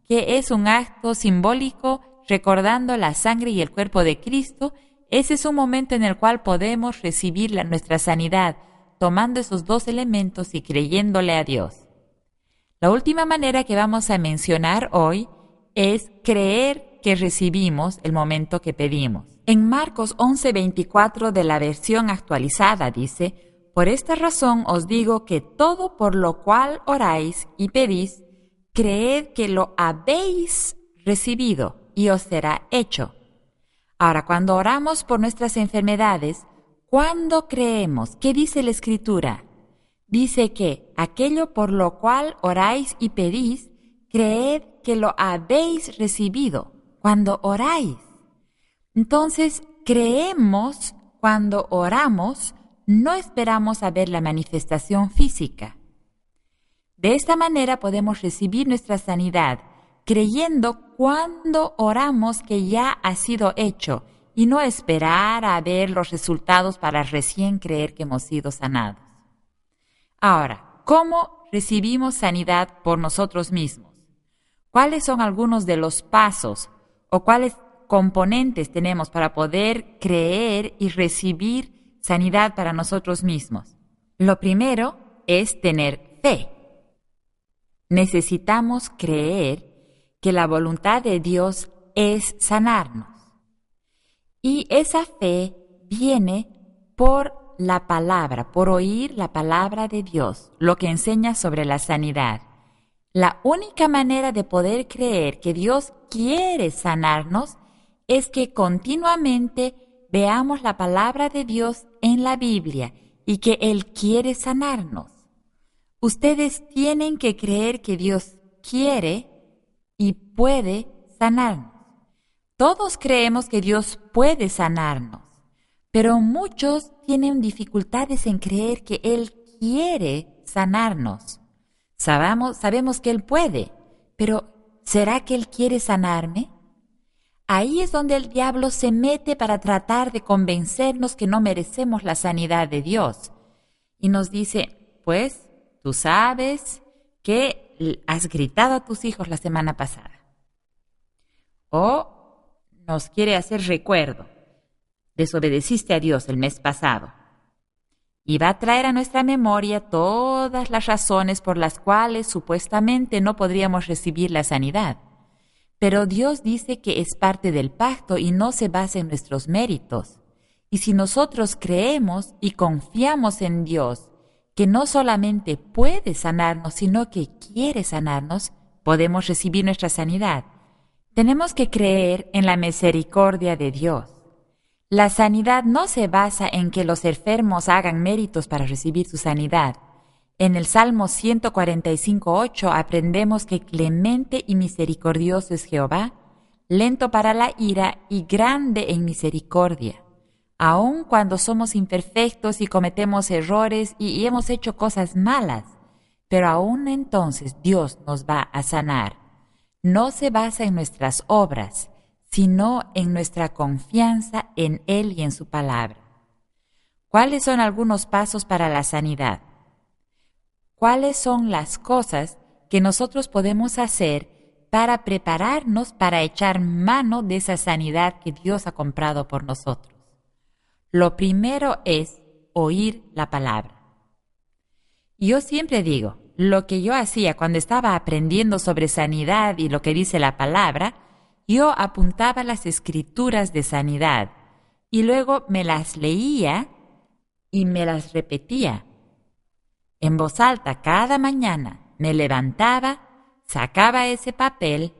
que es un acto simbólico recordando la sangre y el cuerpo de Cristo, ese es un momento en el cual podemos recibir nuestra sanidad, tomando esos 2 elementos y creyéndole a Dios. La última manera que vamos a mencionar hoy es creer que recibimos el momento que pedimos. En Marcos 11:24 de la versión actualizada dice: Por esta razón os digo que todo por lo cual oráis y pedís, creed que lo habéis recibido y os será hecho. Ahora, cuando oramos por nuestras enfermedades, ¿cuándo creemos? ¿Qué dice la Escritura? Dice que aquello por lo cual oráis y pedís, creed que lo habéis recibido cuando oráis. Entonces, creemos cuando oramos, no esperamos a ver la manifestación física. De esta manera podemos recibir nuestra sanidad, creyendo cuando oramos que ya ha sido hecho y no esperar a ver los resultados para recién creer que hemos sido sanados. Ahora, ¿cómo recibimos sanidad por nosotros mismos? ¿Cuáles son algunos de los pasos o cuáles componentes tenemos para poder creer y recibir sanidad para nosotros mismos. Lo primero es tener fe. Necesitamos creer que la voluntad de Dios es sanarnos. Y esa fe viene por la palabra, por oír la palabra de Dios, lo que enseña sobre la sanidad. La única manera de poder creer que Dios quiere sanarnos es que continuamente veamos la palabra de Dios en la Biblia y que Él quiere sanarnos. Ustedes tienen que creer que Dios quiere y puede sanarnos. Todos creemos que Dios puede sanarnos, pero muchos tienen dificultades en creer que Él quiere sanarnos. Sabemos que Él puede, pero ¿será que Él quiere sanarme? Ahí es donde el diablo se mete para tratar de convencernos que no merecemos la sanidad de Dios. Y nos dice, pues, tú sabes que has gritado a tus hijos la semana pasada. O nos quiere hacer recuerdo, desobedeciste a Dios el mes pasado. Y va a traer a nuestra memoria todas las razones por las cuales supuestamente no podríamos recibir la sanidad. Pero Dios dice que es parte del pacto y no se basa en nuestros méritos. Y si nosotros creemos y confiamos en Dios, que no solamente puede sanarnos, sino que quiere sanarnos, podemos recibir nuestra sanidad. Tenemos que creer en la misericordia de Dios. La sanidad no se basa en que los enfermos hagan méritos para recibir su sanidad. En el Salmo 145:8 aprendemos que clemente y misericordioso es Jehová, lento para la ira y grande en misericordia. Aun cuando somos imperfectos y cometemos errores y hemos hecho cosas malas, pero aún entonces Dios nos va a sanar. No se basa en nuestras obras, sino en nuestra confianza en Él y en su palabra. ¿Cuáles son algunos pasos para la sanidad? ¿Cuáles son las cosas que nosotros podemos hacer para prepararnos para echar mano de esa sanidad que Dios ha comprado por nosotros? Lo primero es oír la palabra. Yo siempre digo, lo que yo hacía cuando estaba aprendiendo sobre sanidad y lo que dice la palabra, yo apuntaba las escrituras de sanidad y luego me las leía y me las repetía. En voz alta cada mañana me levantaba, sacaba ese papel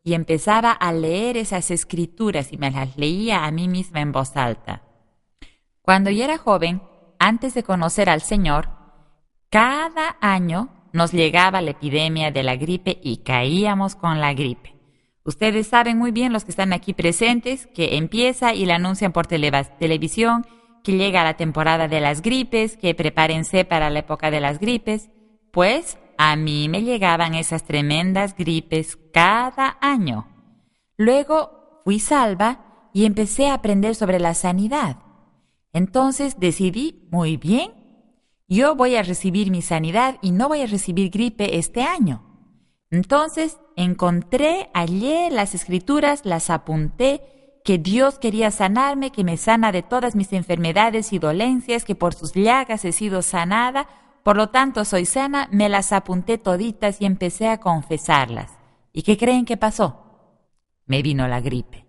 y empezaba a leer esas escrituras y me las leía a mí misma en voz alta. Cuando yo era joven, antes de conocer al Señor, cada año nos llegaba la epidemia de la gripe y caíamos con la gripe. Ustedes saben muy bien, los que están aquí presentes, que empieza y la anuncian por televisión, que llega la temporada de las gripes, que prepárense para la época de las gripes. Pues a mí me llegaban esas tremendas gripes cada año. Luego fui salva y empecé a aprender sobre la sanidad. Entonces decidí, muy bien, yo voy a recibir mi sanidad y no voy a recibir gripe este año. Entonces hallé las escrituras, las apunté, que Dios quería sanarme, que me sana de todas mis enfermedades y dolencias, que por sus llagas he sido sanada, por lo tanto soy sana, me las apunté toditas y empecé a confesarlas. ¿Y qué creen que pasó? Me vino la gripe.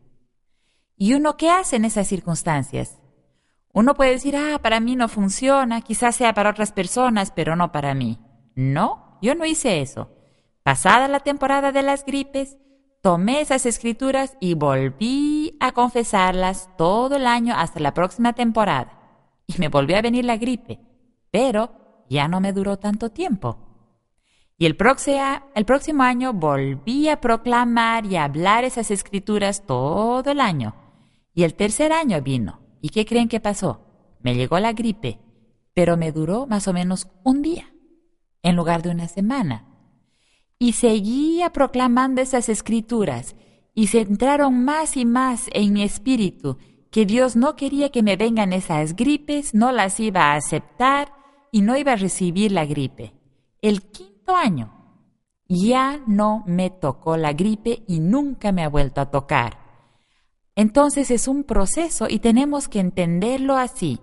¿Y uno qué hace en esas circunstancias? Uno puede decir, para mí no funciona, quizás sea para otras personas, pero no para mí. No, yo no hice eso. Pasada la temporada de las gripes, tomé esas escrituras y volví a confesarlas todo el año hasta la próxima temporada. Y me volvió a venir la gripe, pero ya no me duró tanto tiempo. Y el próximo año volví a proclamar y a hablar esas escrituras todo el año. Y el tercer año vino. ¿Y qué creen que pasó? Me llegó la gripe, pero me duró más o menos un día, en lugar de una semana. Y seguía proclamando esas escrituras, y se entraron más y más en mi espíritu, que Dios no quería que me vengan esas gripes, no las iba a aceptar y no iba a recibir la gripe. El quinto año ya no me tocó la gripe y nunca me ha vuelto a tocar. Entonces es un proceso y tenemos que entenderlo así.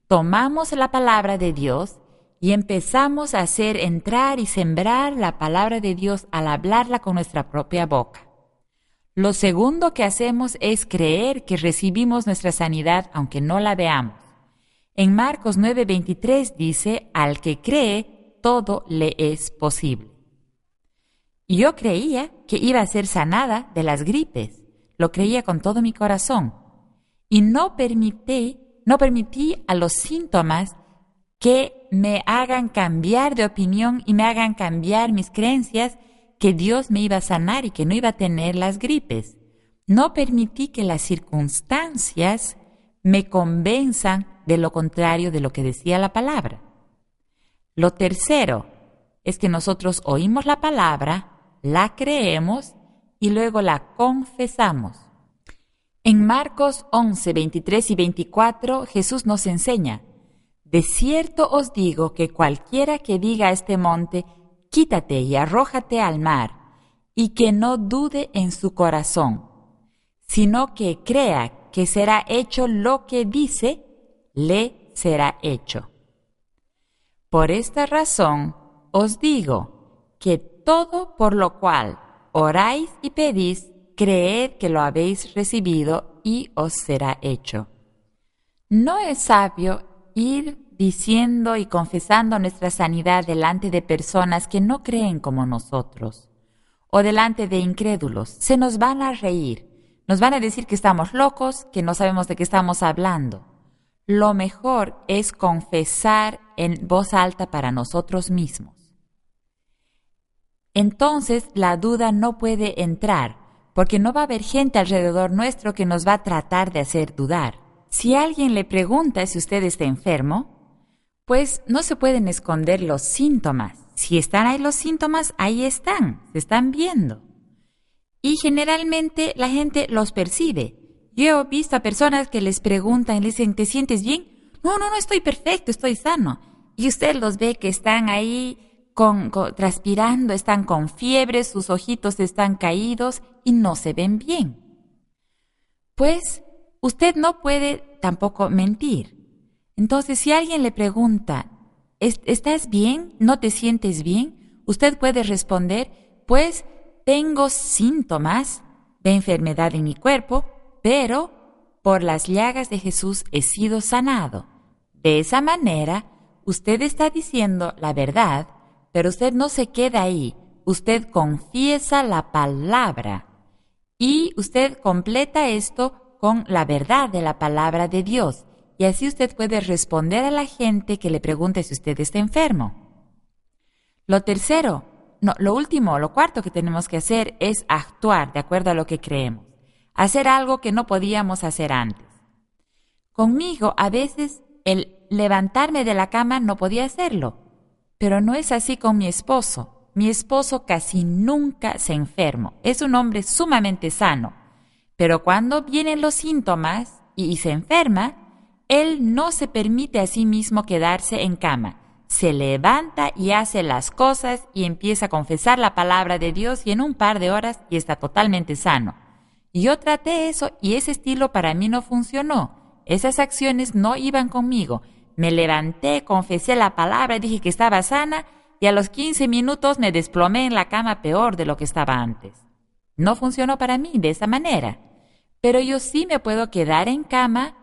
Tomamos la palabra de Dios y empezamos a hacer entrar y sembrar la palabra de Dios al hablarla con nuestra propia boca. Lo segundo que hacemos es creer que recibimos nuestra sanidad aunque no la veamos. En Marcos 9:23 dice, al que cree, todo le es posible. Yo creía que iba a ser sanada de las gripes. Lo creía con todo mi corazón. Y no permití a los síntomas que me hagan cambiar de opinión y me hagan cambiar mis creencias que Dios me iba a sanar y que no iba a tener las gripes. No permití que las circunstancias me convenzan de lo contrario de lo que decía la palabra. Lo tercero es que nosotros oímos la palabra, la creemos y luego la confesamos. En Marcos 11, 23 y 24, Jesús nos enseña, de cierto os digo que cualquiera que diga a este monte, quítate y arrójate al mar, y que no dude en su corazón, sino que crea que será hecho lo que dice, le será hecho. Por esta razón os digo que todo por lo cual oráis y pedís, creed que lo habéis recibido y os será hecho. No es sabio ir diciendo y confesando nuestra sanidad delante de personas que no creen como nosotros o delante de incrédulos. Se nos van a reír, nos van a decir que estamos locos, que no sabemos de qué estamos hablando. Lo mejor es confesar en voz alta para nosotros mismos. Entonces la duda no puede entrar, porque no va a haber gente alrededor nuestro que nos va a tratar de hacer dudar. Si alguien le pregunta si usted está enfermo, pues no se pueden esconder los síntomas. Si están ahí los síntomas, ahí están, se están viendo. Y generalmente la gente los percibe. Yo he visto a personas que les preguntan y les dicen, ¿te sientes bien? No, estoy perfecto, estoy sano. Y usted los ve que están ahí transpirando, están con fiebre, sus ojitos están caídos y no se ven bien. Pues usted no puede tampoco mentir. Entonces, si alguien le pregunta, ¿estás bien? ¿No te sientes bien? Usted puede responder, pues tengo síntomas de enfermedad en mi cuerpo, pero por las llagas de Jesús he sido sanado. De esa manera, usted está diciendo la verdad, pero usted no se queda ahí. Usted confiesa la palabra y usted completa esto con la verdad de la palabra de Dios. Y así usted puede responder a la gente que le pregunte si usted está enfermo. Lo cuarto que tenemos que hacer es actuar de acuerdo a lo que creemos. Hacer algo que no podíamos hacer antes. Conmigo, a veces, el levantarme de la cama no podía hacerlo. Pero no es así con mi esposo. Mi esposo casi nunca se enferma. Es un hombre sumamente sano. Pero cuando vienen los síntomas y se enferma, él no se permite a sí mismo quedarse en cama. Se levanta y hace las cosas y empieza a confesar la palabra de Dios y en un par de horas y está totalmente sano. Yo traté eso y ese estilo para mí no funcionó. Esas acciones no iban conmigo. Me levanté, confesé la palabra, dije que estaba sana y a los 15 minutos me desplomé en la cama peor de lo que estaba antes. No funcionó para mí de esa manera. Pero yo sí me puedo quedar en cama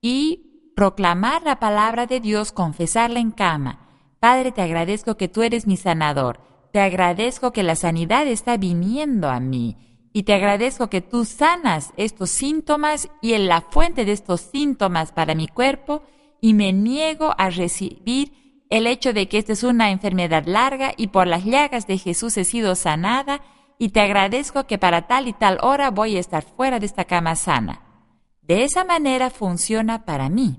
y proclamar la palabra de Dios, confesarla en cama. Padre, te agradezco que tú eres mi sanador. Te agradezco que la sanidad está viniendo a mí. Y te agradezco que tú sanas estos síntomas y en la fuente de estos síntomas para mi cuerpo. Y me niego a recibir el hecho de que esta es una enfermedad larga y por las llagas de Jesús he sido sanada. Y te agradezco que para tal y tal hora voy a estar fuera de esta cama sana. De esa manera funciona para mí.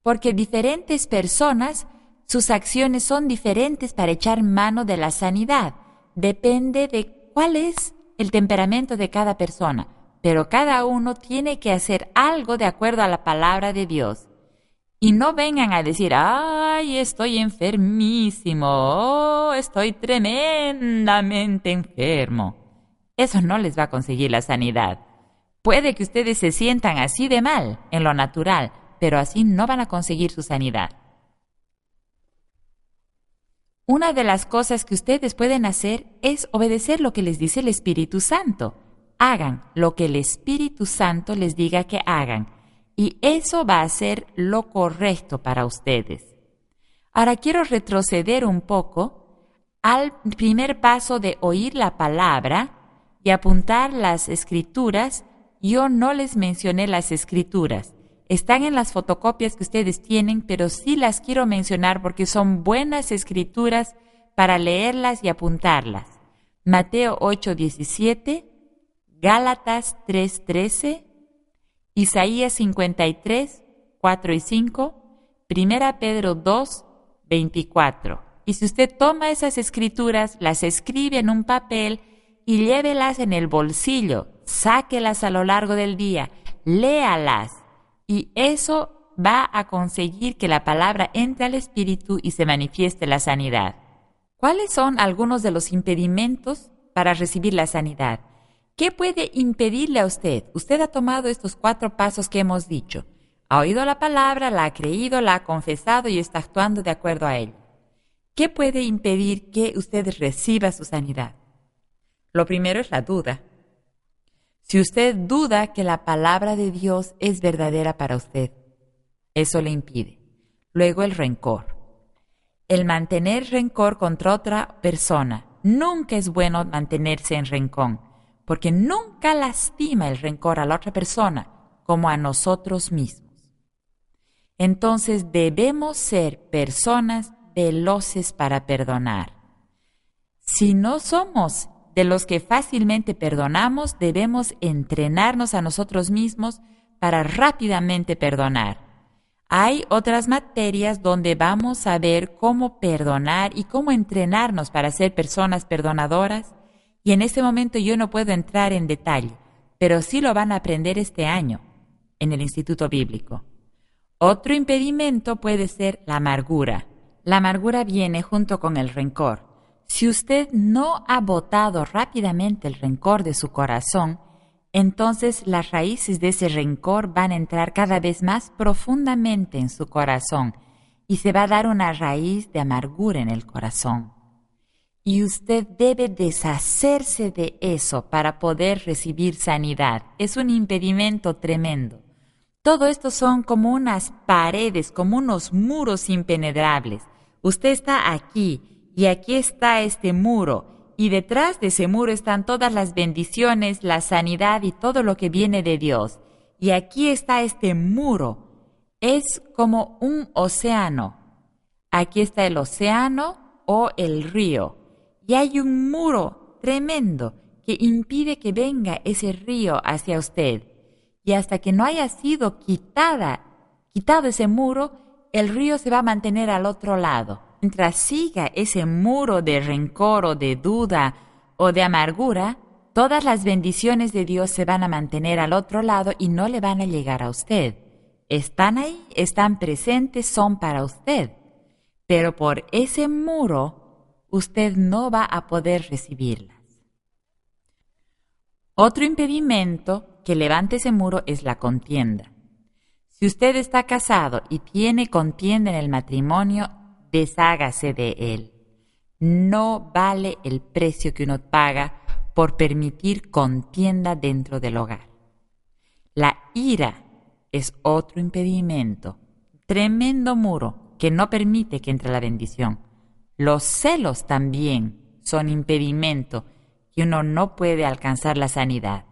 Porque diferentes personas, sus acciones son diferentes para echar mano de la sanidad. Depende de cuál es el temperamento de cada persona. Pero cada uno tiene que hacer algo de acuerdo a la palabra de Dios. Y no vengan a decir, ¡ay, estoy enfermísimo! ¡Oh, estoy tremendamente enfermo! Eso no les va a conseguir la sanidad. Puede que ustedes se sientan así de mal en lo natural, pero así no van a conseguir su sanidad. Una de las cosas que ustedes pueden hacer es obedecer lo que les dice el Espíritu Santo. Hagan lo que el Espíritu Santo les diga que hagan, y eso va a ser lo correcto para ustedes. Ahora quiero retroceder un poco al primer paso de oír la palabra y apuntar las escrituras. Yo no les mencioné las escrituras. Están en las fotocopias que ustedes tienen, pero sí las quiero mencionar porque son buenas escrituras para leerlas y apuntarlas. Mateo 8:17, Gálatas 3:13, Isaías 53, 4 y 5, 1 Pedro 2, 24. Y si usted toma esas escrituras, las escribe en un papel y llévelas en el bolsillo, sáquelas a lo largo del día, léalas. Y eso va a conseguir que la palabra entre al espíritu y se manifieste la sanidad. ¿Cuáles son algunos de los impedimentos para recibir la sanidad? ¿Qué puede impedirle a usted? Usted ha tomado estos 4 pasos que hemos dicho. Ha oído la palabra, la ha creído, la ha confesado y está actuando de acuerdo a él. ¿Qué puede impedir que usted reciba su sanidad? Lo primero es la duda. Si usted duda que la palabra de Dios es verdadera para usted, eso le impide. Luego el rencor. El mantener rencor contra otra persona. Nunca es bueno mantenerse en rencor, porque nunca lastima el rencor a la otra persona como a nosotros mismos. Entonces debemos ser personas veloces para perdonar. Si no somos de los que fácilmente perdonamos, debemos entrenarnos a nosotros mismos para rápidamente perdonar. Hay otras materias donde vamos a ver cómo perdonar y cómo entrenarnos para ser personas perdonadoras, y en este momento yo no puedo entrar en detalle, pero sí lo van a aprender este año en el Instituto Bíblico. Otro impedimento puede ser la amargura. La amargura viene junto con el rencor. Si usted no ha botado rápidamente el rencor de su corazón, entonces las raíces de ese rencor van a entrar cada vez más profundamente en su corazón y se va a dar una raíz de amargura en el corazón. Y usted debe deshacerse de eso para poder recibir sanidad. Es un impedimento tremendo. Todo esto son como unas paredes, como unos muros impenetrables. Usted está aquí. Y aquí está este muro, y detrás de ese muro están todas las bendiciones, la sanidad y todo lo que viene de Dios. Y aquí está este muro. Es como un océano. Aquí está el océano o el río. Y hay un muro tremendo que impide que venga ese río hacia usted. Y hasta que no haya sido quitado ese muro, el río se va a mantener al otro lado. Mientras siga ese muro de rencor o de duda o de amargura, todas las bendiciones de Dios se van a mantener al otro lado y no le van a llegar a usted. Están ahí, están presentes, son para usted. Pero por ese muro, usted no va a poder recibirlas. Otro impedimento que levante ese muro es la contienda. Si usted está casado y tiene contienda en el matrimonio, deshágase de él. No vale el precio que uno paga por permitir contienda dentro del hogar. La ira es otro impedimento, tremendo muro que no permite que entre la bendición. Los celos también son impedimento que uno no puede alcanzar la sanidad.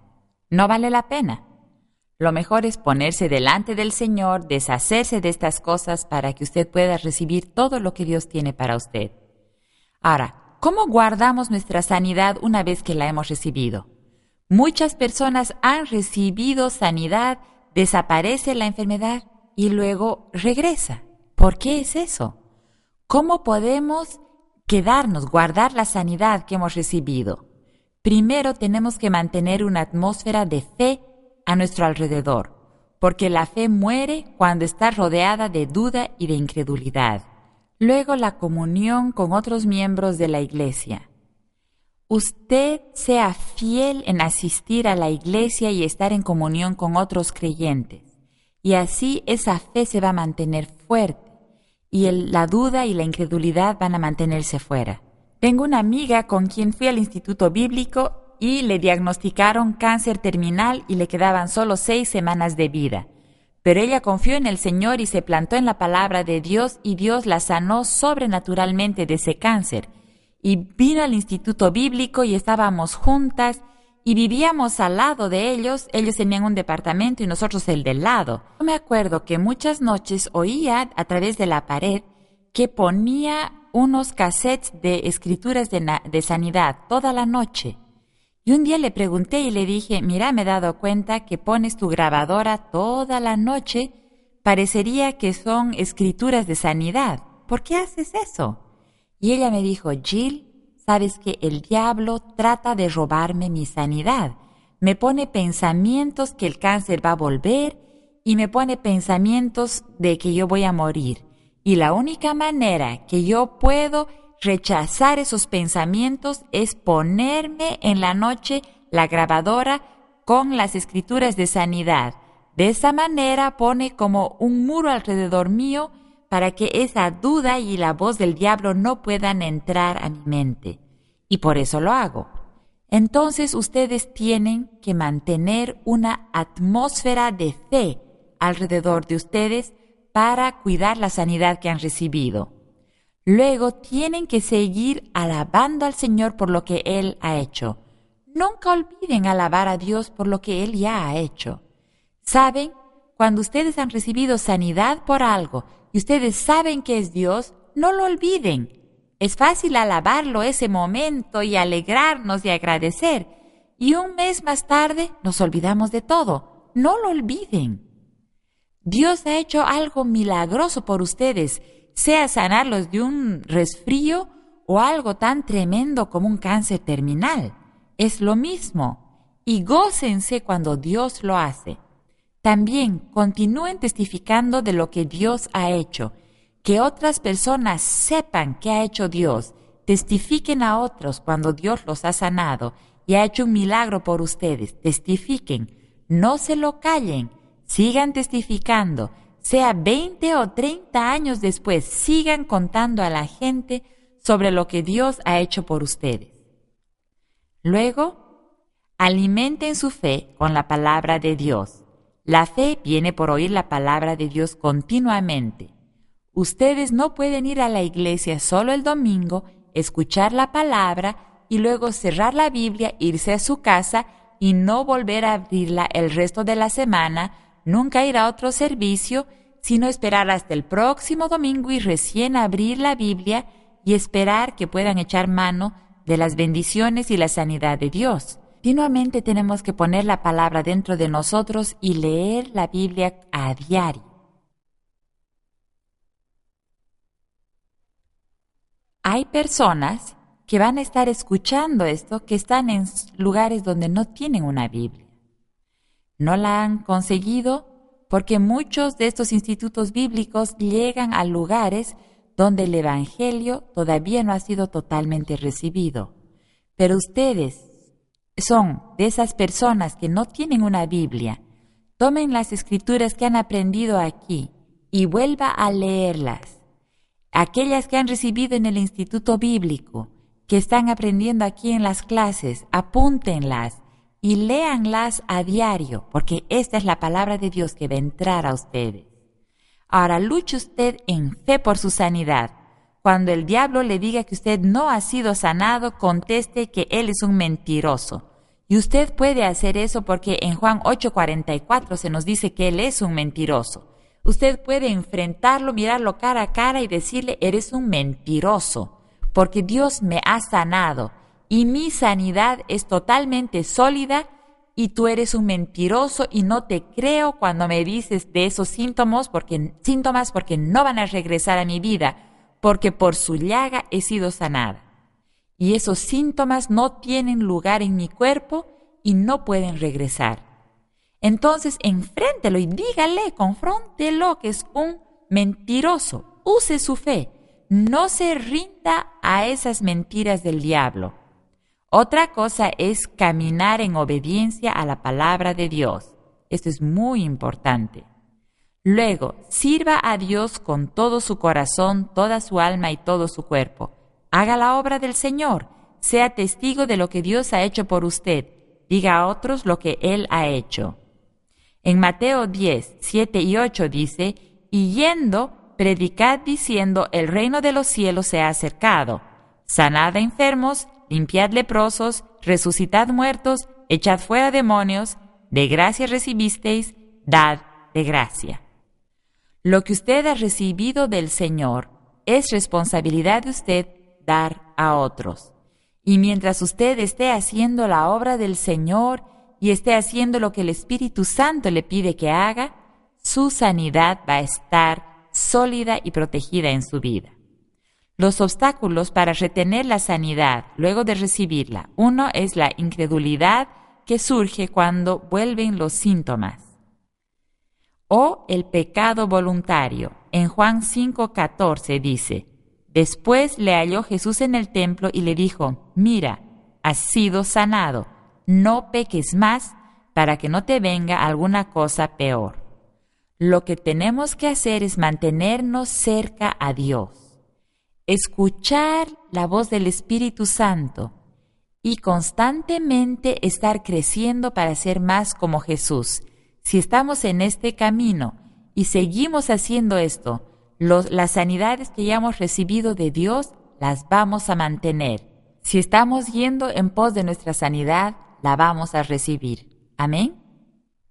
No vale la pena. Lo mejor es ponerse delante del Señor, deshacerse de estas cosas para que usted pueda recibir todo lo que Dios tiene para usted. Ahora, ¿cómo guardamos nuestra sanidad una vez que la hemos recibido? Muchas personas han recibido sanidad, desaparece la enfermedad y luego regresa. ¿Por qué es eso? ¿Cómo podemos guardar la sanidad que hemos recibido? Primero tenemos que mantener una atmósfera de fe a nuestro alrededor, porque la fe muere cuando está rodeada de duda y de incredulidad. Luego la comunión con otros miembros de la iglesia. usted sea fiel en asistir a la iglesia y estar en comunión con otros creyentes. Y así esa fe se va a mantener fuerte y la duda y la incredulidad van a mantenerse fuera. Tengo una amiga con quien fui al instituto bíblico y le diagnosticaron cáncer terminal y le quedaban solo 6 semanas de vida. Pero ella confió en el Señor y se plantó en la palabra de Dios y Dios la sanó sobrenaturalmente de ese cáncer. Y vino al instituto bíblico y estábamos juntas y vivíamos al lado de ellos. Ellos tenían un departamento y nosotros el del lado. Yo me acuerdo que muchas noches oía a través de la pared que ponía unos cassettes de escrituras de sanidad toda la noche. Y un día le pregunté y le dije, mira, me he dado cuenta que pones tu grabadora toda la noche. Parecería que son escrituras de sanidad. ¿Por qué haces eso? Y ella me dijo, Jill, sabes que el diablo trata de robarme mi sanidad. Me pone pensamientos que el cáncer va a volver y me pone pensamientos de que yo voy a morir. Y la única manera que yo puedo rechazar esos pensamientos es ponerme en la noche la grabadora con las escrituras de sanidad. De esa manera pone como un muro alrededor mío para que esa duda y la voz del diablo no puedan entrar a mi mente. Y por eso lo hago. Entonces ustedes tienen que mantener una atmósfera de fe alrededor de ustedes para cuidar la sanidad que han recibido. Luego tienen que seguir alabando al Señor por lo que Él ha hecho. Nunca olviden alabar a Dios por lo que Él ya ha hecho. ¿Saben? Cuando ustedes han recibido sanidad por algo y ustedes saben que es Dios, no lo olviden. Es fácil alabarlo ese momento y alegrarnos y agradecer. Y un mes más tarde nos olvidamos de todo. No lo olviden. Dios ha hecho algo milagroso por ustedes, sea sanarlos de un resfrío o algo tan tremendo como un cáncer terminal. Es lo mismo. Y gócense cuando Dios lo hace. También continúen testificando de lo que Dios ha hecho. Que otras personas sepan qué ha hecho Dios. Testifiquen a otros cuando Dios los ha sanado y ha hecho un milagro por ustedes. Testifiquen. No se lo callen. Sigan testificando. Sea 20 o 30 años después, sigan contando a la gente sobre lo que Dios ha hecho por ustedes. Luego, alimenten su fe con la palabra de Dios. La fe viene por oír la palabra de Dios continuamente. Ustedes no pueden ir a la iglesia solo el domingo, escuchar la palabra y luego cerrar la Biblia, irse a su casa y no volver a abrirla el resto de la semana, nunca ir a otro servicio, sino esperar hasta el próximo domingo y recién abrir la Biblia y esperar que puedan echar mano de las bendiciones y la sanidad de Dios. Continuamente tenemos que poner la palabra dentro de nosotros y leer la Biblia a diario. Hay personas que van a estar escuchando esto que están en lugares donde no tienen una Biblia. No la han conseguido porque muchos de estos institutos bíblicos llegan a lugares donde el Evangelio todavía no ha sido totalmente recibido. Pero ustedes son de esas personas que no tienen una Biblia. Tomen las escrituras que han aprendido aquí y vuelva a leerlas. Aquellas que han recibido en el instituto bíblico, que están aprendiendo aquí en las clases, apúntenlas y léanlas a diario, porque esta es la palabra de Dios que va a entrar a ustedes. Ahora luche usted en fe por su sanidad. Cuando el diablo le diga que usted no ha sido sanado, conteste que él es un mentiroso. Y usted puede hacer eso porque en Juan 8:44 se nos dice que él es un mentiroso. Usted puede enfrentarlo, mirarlo cara a cara y decirle, eres un mentiroso, porque Dios me ha sanado y mi sanidad es totalmente sólida y tú eres un mentiroso y no te creo cuando me dices de esos síntomas porque no van a regresar a mi vida, porque por su llaga he sido sanada. Y esos síntomas no tienen lugar en mi cuerpo y no pueden regresar. Entonces, enfréntelo y dígale, confróntelo que es un mentiroso. Use su fe. No se rinda a esas mentiras del diablo. Otra cosa es caminar en obediencia a la palabra de Dios. Esto es muy importante. Luego, sirva a Dios con todo su corazón, toda su alma y todo su cuerpo. Haga la obra del Señor. Sea testigo de lo que Dios ha hecho por usted. Diga a otros lo que Él ha hecho. En Mateo 10, 7 y 8 dice, y yendo, predicad diciendo, el reino de los cielos se ha acercado. Sanad a enfermos, limpiad leprosos, resucitad muertos, echad fuera demonios, de gracia recibisteis, dad de gracia. Lo que usted ha recibido del Señor es responsabilidad de usted dar a otros. Y mientras usted esté haciendo la obra del Señor y esté haciendo lo que el Espíritu Santo le pide que haga, su sanidad va a estar sólida y protegida en su vida. Los obstáculos para retener la sanidad luego de recibirla. Uno es la incredulidad que surge cuando vuelven los síntomas. O el pecado voluntario. En Juan 5:14 dice, después le halló Jesús en el templo y le dijo, mira, has sido sanado, no peques más para que no te venga alguna cosa peor. Lo que tenemos que hacer es mantenernos cerca a Dios, escuchar la voz del Espíritu Santo y constantemente estar creciendo para ser más como Jesús. Si estamos en este camino y seguimos haciendo esto, las sanidades que ya hemos recibido de Dios las vamos a mantener. Si estamos yendo en pos de nuestra sanidad, la vamos a recibir. Amén.